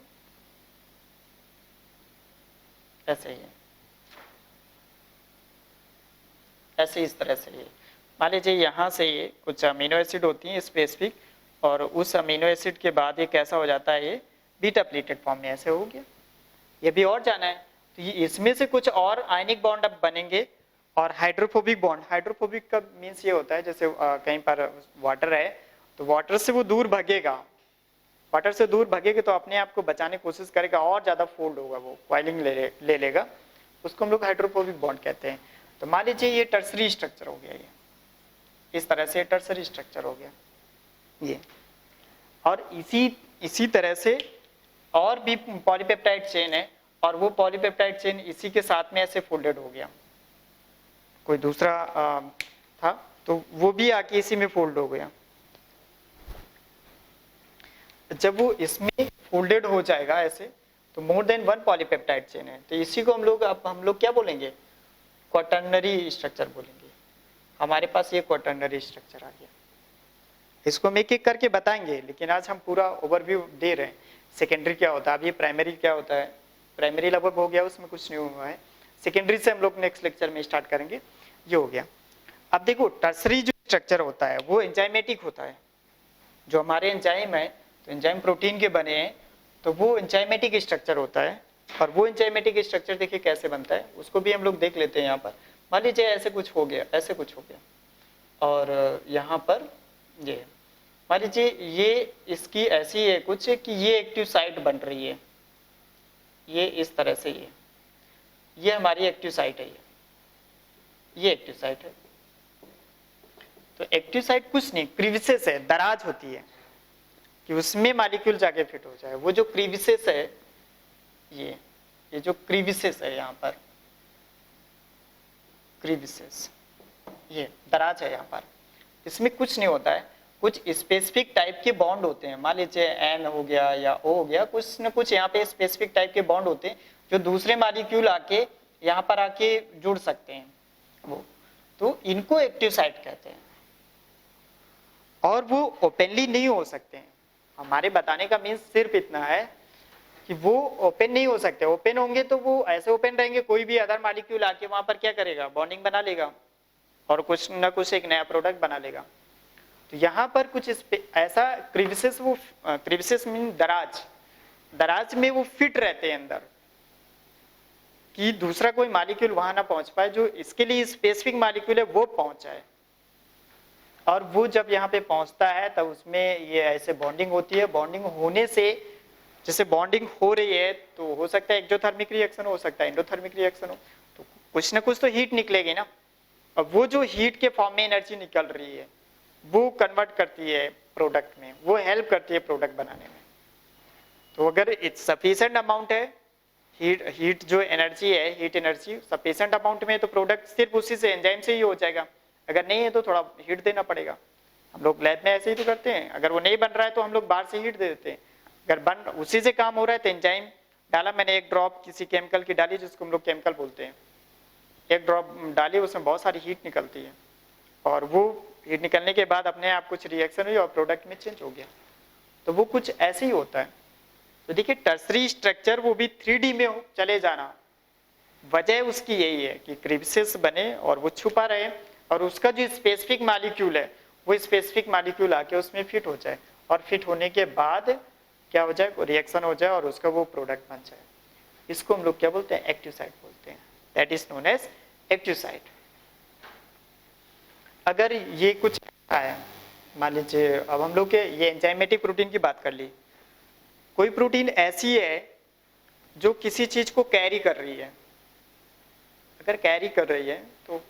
ऐसे ही ऐसे इस तरह से। ये मान लीजिए यहाँ से ये कुछ अमीनो एसिड होती हैं स्पेसिफिक, और उस अमीनो एसिड के बाद ये कैसा हो जाता है, ये बीटा प्लेटेड फॉर्म में ऐसे हो गया। ये भी और जाना है, तो ये इसमें से कुछ और आयनिक बॉन्ड अब बनेंगे। और हाइड्रोफोबिक बॉन्ड, हाइड्रोफोबिक का मीन्स ये होता है जैसे कहीं पर वाटर है तो वाटर से वो दूर भागेगा, वाटर से दूर भागेगा तो अपने आप को बचाने की कोशिश करेगा, और ज्यादा फोल्ड होगा, वो कॉइलिंग ले लेगा, उसको हम लोग हाइड्रोफोबिक बॉन्ड कहते हैं। तो मान लीजिए ये टर्सरी स्ट्रक्चर हो गया, ये इस तरह से टर्सरी स्ट्रक्चर हो गया ये। और इसी तरह से और भी पॉलीपेप्टाइड चेन है, और वो पॉलीपेप्टाइड चेन इसी के साथ में ऐसे फोल्डेड हो गया। कोई दूसरा था तो वो भी आके इसी में फोल्ड हो गया। जब वो इसमें फोल्डेड हो जाएगा ऐसे, तो मोर देन 1 पॉलीपेप्टाइड चेन है। तो इसी को हम लोग क्या बोलेंगे, क्वाटरनरी स्ट्रक्चर बोलेंगे। हमारे पास ये क्वाटरनरी स्ट्रक्चर आ गया। इसको हम एक एक करके बताएंगे, लेकिन आज हम पूरा ओवरव्यू दे रहे हैं। सेकेंडरी क्या होता है, अब ये प्राइमरी क्या होता है, प्राइमरी लगभग हो गया, उसमें कुछ नहीं हुआ है, सेकेंडरी से हम लोग नेक्स्ट लेक्चर में स्टार्ट करेंगे, ये हो गया। अब देखो टर्सरी जो स्ट्रक्चर होता है वो एंजाइमेटिक होता है। जो हमारे एंजाइम है, तो एंजाइम प्रोटीन के बने हैं, तो वो एंजाइमेटिक स्ट्रक्चर होता है। और वो एंजाइमेटिक स्ट्रक्चर देखिए कैसे बनता है, उसको भी हम लोग देख लेते हैं। यहाँ पर मान लीजिए ऐसे कुछ हो गया, ऐसे कुछ हो गया, और यहाँ पर ये मान लीजिए ये इसकी ऐसी है कुछ कि ये एक्टिव साइट बन रही है, ये इस तरह से, ये हमारी एक्टिव साइट है, ये एक्टिव साइट है। तो एक्टिव साइट कुछ नहीं, क्रीविसेस है, दराज होती है कि उसमें मॉलिक्यूल जाके फिट हो जाए। वो जो क्रीविसेस है, ये जो क्रीविसेस है यहाँ पर, क्रीविसेस, ये दराज है यहाँ पर, इसमें कुछ नहीं होता है, कुछ स्पेसिफिक टाइप के बॉन्ड होते हैं। मान लीजिए एन हो गया या ओ हो गया, कुछ न कुछ यहाँ पे स्पेसिफिक टाइप के बॉन्ड होते हैं जो दूसरे मॉलिक्यूल आके यहाँ पर आके जुड़ सकते हैं वो, तो इनको एक्टिव साइट कहते हैं। और वो ओपनली नहीं हो सकते हैं। हमारे बताने का मीन्स सिर्फ इतना है कि वो ओपन नहीं हो सकते। ओपन होंगे तो वो ऐसे ओपन रहेंगे, कोई भी अदर मॉलिक्यूल आके वहां पर क्या करेगा, बॉन्डिंग बना लेगा और कुछ न कुछ एक नया प्रोडक्ट बना लेगा। तो यहाँ पर कुछ ऐसा क्रीविसेस, वो क्रीविसेस मीन दराज, दराज में वो फिट रहते हैं अंदर कि दूसरा कोई मॉलिक्यूल वहां ना पहुंच पाए, जो इसके लिए स्पेसिफिक मॉलिक्यूल है वो पहुंच जाए। और वो जब यहाँ पे पहुंचता है तब उसमें ये ऐसे बॉन्डिंग होती है। बॉन्डिंग होने से, जैसे बॉन्डिंग हो रही है तो हो सकता है एक्सोथर्मिक रिएक्शन हो सकता है एंडोथर्मिक रिएक्शन हो, तो कुछ ना कुछ तो हीट निकलेगी ना। और वो जो हीट के फॉर्म में एनर्जी निकल रही है वो कन्वर्ट करती है प्रोडक्ट में, वो हेल्प करती है प्रोडक्ट बनाने में। तो अगर इट्स सफिशिएंट अमाउंट है, हीट जो एनर्जी है, हीट एनर्जी सफिशिएंट अमाउंट में, तो प्रोडक्ट सिर्फ उसी से, एंजाइम से ही हो जाएगा। अगर नहीं है तो थोड़ा हीट देना पड़ेगा। हम लोग लैब में ऐसे ही तो करते हैं, अगर वो नहीं बन रहा है तो हम लोग बाहर से हीट दे देते हैं। अगर बन उसी से काम हो रहा है तो एंजाइम डाला, मैंने एक ड्रॉप किसी केमिकल की डाली जिसको हम लोग केमिकल बोलते हैं, एक ड्रॉप डाली, उसमें बहुत सारी हीट निकलती है और वो हीट निकलने के बाद अपने आप कुछ रिएक्शन हुई और प्रोडक्ट में चेंज हो गया। तो वो कुछ ऐसे ही होता है। तो देखिए टर्सरी स्ट्रक्चर वो भी 3D में चले जाना, वजह उसकी यही है कि क्रीविसेस बने और वो छुपा रहे और उसका जो स्पेसिफिक मॉलिक्यूल है वो स्पेसिफिक मॉलिक्यूल आके उसमें फिट हो जाए, और फिट होने के बाद क्या हो जाए, रिएक्शन हो जाए और उसका वो प्रोडक्ट बन जाए। इसको हम लोग क्या बोलते हैं, एक्टिव साइट बोलते हैं। That is known as active site. अगर ये कुछ है, मान लीजिए अब हम लोग के ये एंजाइमेटिक प्रोटीन की बात कर ली, कोई प्रोटीन ऐसी है जो किसी चीज को कैरी कर रही है। अगर कैरी कर रही है तो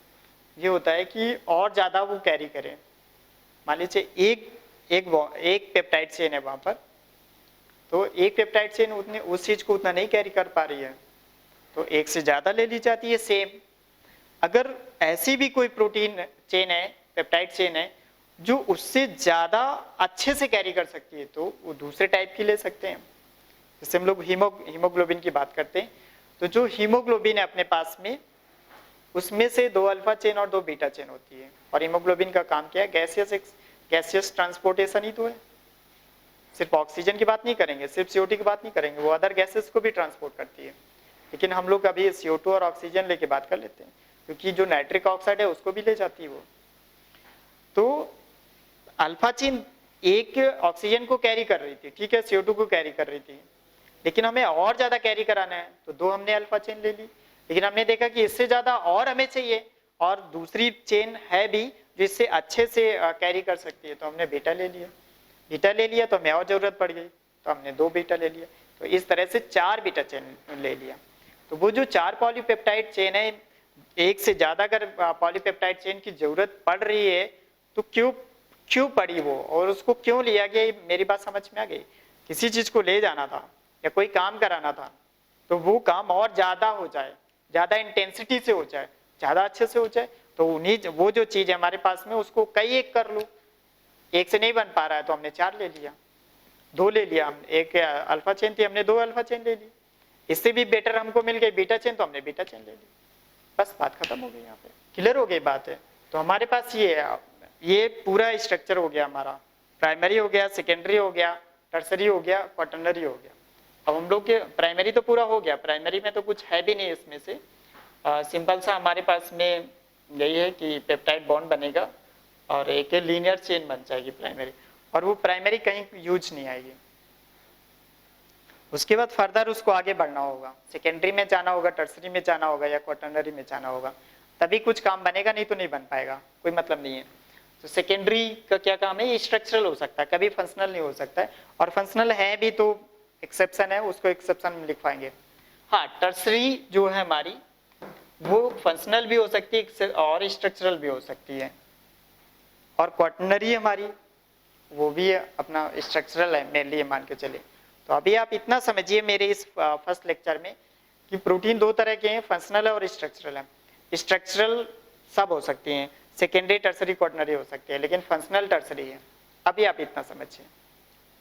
ये होता है कि और ज्यादा वो कैरी करे। मान लीजिए एक पेप्टाइड चेन है वहां पर, तो एक पेप्टाइड चेन उतने उस चीज को उतना नहीं कैरी कर पा रही है, तो एक से ज्यादा ले ली जाती है सेम। अगर ऐसी भी कोई प्रोटीन चेन है, पेप्टाइड चेन है, जो उससे ज्यादा अच्छे से कैरी कर सकती है, तो वो दूसरे टाइप की ले सकते हैं। जैसे हम लोग हीमोग्लोबिन की बात करते हैं, तो जो हीमोग्लोबिन है अपने पास में, उसमें से 2 अल्फा चेन और 2 बीटा चेन होती है। और हीमोग्लोबिन का काम क्या है, गैसियस ट्रांसपोर्टेशन ही तो है। सिर्फ ऑक्सीजन की बात नहीं करेंगे, सिर्फ CO2 की बात नहीं करेंगे, वो अदर गैसेस को भी ट्रांसपोर्ट करती है। लेकिन हम लोग अभी CO2 और ऑक्सीजन लेके बात कर लेते हैं, क्योंकि जो नाइट्रिक ऑक्साइड है उसको भी ले जाती है वो। तो अल्फा चेन एक ऑक्सीजन को कैरी कर रही थी, ठीक है, CO2 को कैरी कर रही थी, लेकिन हमें और ज्यादा कैरी कराना है तो 2 हमने अल्फा चेन ले ली। लेकिन हमने देखा कि इससे ज्यादा और हमें चाहिए, और दूसरी चेन है भी जो इससे अच्छे से कैरी कर सकती है, तो हमने बीटा ले लिया। बीटा ले लिया तो हमें और जरूरत पड़ गई, तो हमने 2 बीटा ले लिया। तो इस तरह से 4 बीटा चेन ले लिया। तो वो जो 4 पॉलीपेप्टाइड चेन है, एक से ज्यादा अगर पॉलीपेप्टाइड चेन की जरूरत पड़ रही है तो क्यों पड़ी वो, और उसको क्यों लिया गया, मेरी बात समझ में आ गई। किसी चीज को ले जाना था या कोई काम कराना था, तो वो काम और ज्यादा हो जाए, ज्यादा इंटेंसिटी से हो जाए, ज्यादा अच्छे से हो जाए, तो वो जो चीज है हमारे पास में उसको कई एक कर लो। एक से नहीं बन पा रहा है तो हमने 4 ले लिया, 2 ले लिया, हम एक अल्फा चेन थी हमने 2 अल्फा चेन ले ली। इससे भी बेटर हमको मिल गई बीटा चेन, तो हमने बीटा चेन ले ली। बस बात खत्म हो गई, यहाँ पे क्लियर हो गई बात है। तो हमारे पास ये पूरा स्ट्रक्चर हो गया हमारा, प्राइमरी हो गया, सेकेंडरी हो गया, टर्सरी हो गया, क्वाटर्नरी हो गया। अब हम लोग के प्राइमरी तो पूरा हो गया, प्राइमरी में तो कुछ है भी नहीं इसमें से, सिंपल सा हमारे पास में यही है कि पेप्टाइड बॉन्ड बनेगा और एक लीनियर चेन बन जाएगी प्राइमरी, और वो प्राइमरी कहीं यूज नहीं आएगी। उसके बाद फर्दर उसको आगे बढ़ना होगा, सेकेंडरी में जाना होगा, टर्सरी में जाना होगा या क्वाटरनरी में जाना होगा, तभी कुछ काम बनेगा, नहीं तो नहीं बन पाएगा, कोई मतलब नहीं है। तो सेकेंडरी का क्या काम है, ये स्ट्रक्चरल हो सकता है, कभी फंक्शनल नहीं हो सकता है, और फंक्शनल है भी तो एक्सेप्शन है, उसको एक्सेप्शन में लिखवाएंगे। हाँ, टर्सरी जो है हमारी वो फंक्शनल भी हो सकती है और स्ट्रक्चरल भी हो सकती है, और क्वाटरनरी हमारी वो भी अपना स्ट्रक्चरल है मेनली, मान के चले। तो अभी आप इतना समझिए मेरे इस फर्स्ट लेक्चर में कि प्रोटीन दो तरह के हैं, फंक्शनल है और स्ट्रक्चरल है। स्ट्रक्चरल सब हो सकती हैं, सेकेंडरी टर्सरी क्वाटरनरी हो सकती है, लेकिन फंक्शनल टर्सरी है। अभी आप इतना समझिए,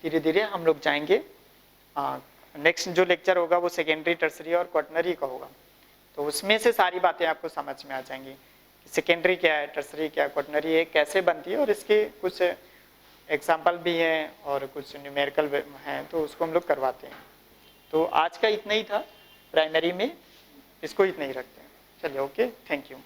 धीरे धीरे हम लोग जाएंगे। नेक्स्ट जो लेक्चर होगा वो सेकेंडरी टर्सरी और क्वाटरनरी का होगा, तो उसमें से सारी बातें आपको समझ में आ जाएंगी, सेकेंडरी क्या है, टर्सरी क्या है, क्वाटरनरी है, कैसे बनती है, और इसके कुछ एग्जाम्पल भी हैं और कुछ न्यूमेरिकल हैं, तो उसको हम लोग करवाते हैं। तो आज का इतना ही था प्राइमरी में, इसको इतना ही रखते हैं। चलिए, ओके, थैंक यू।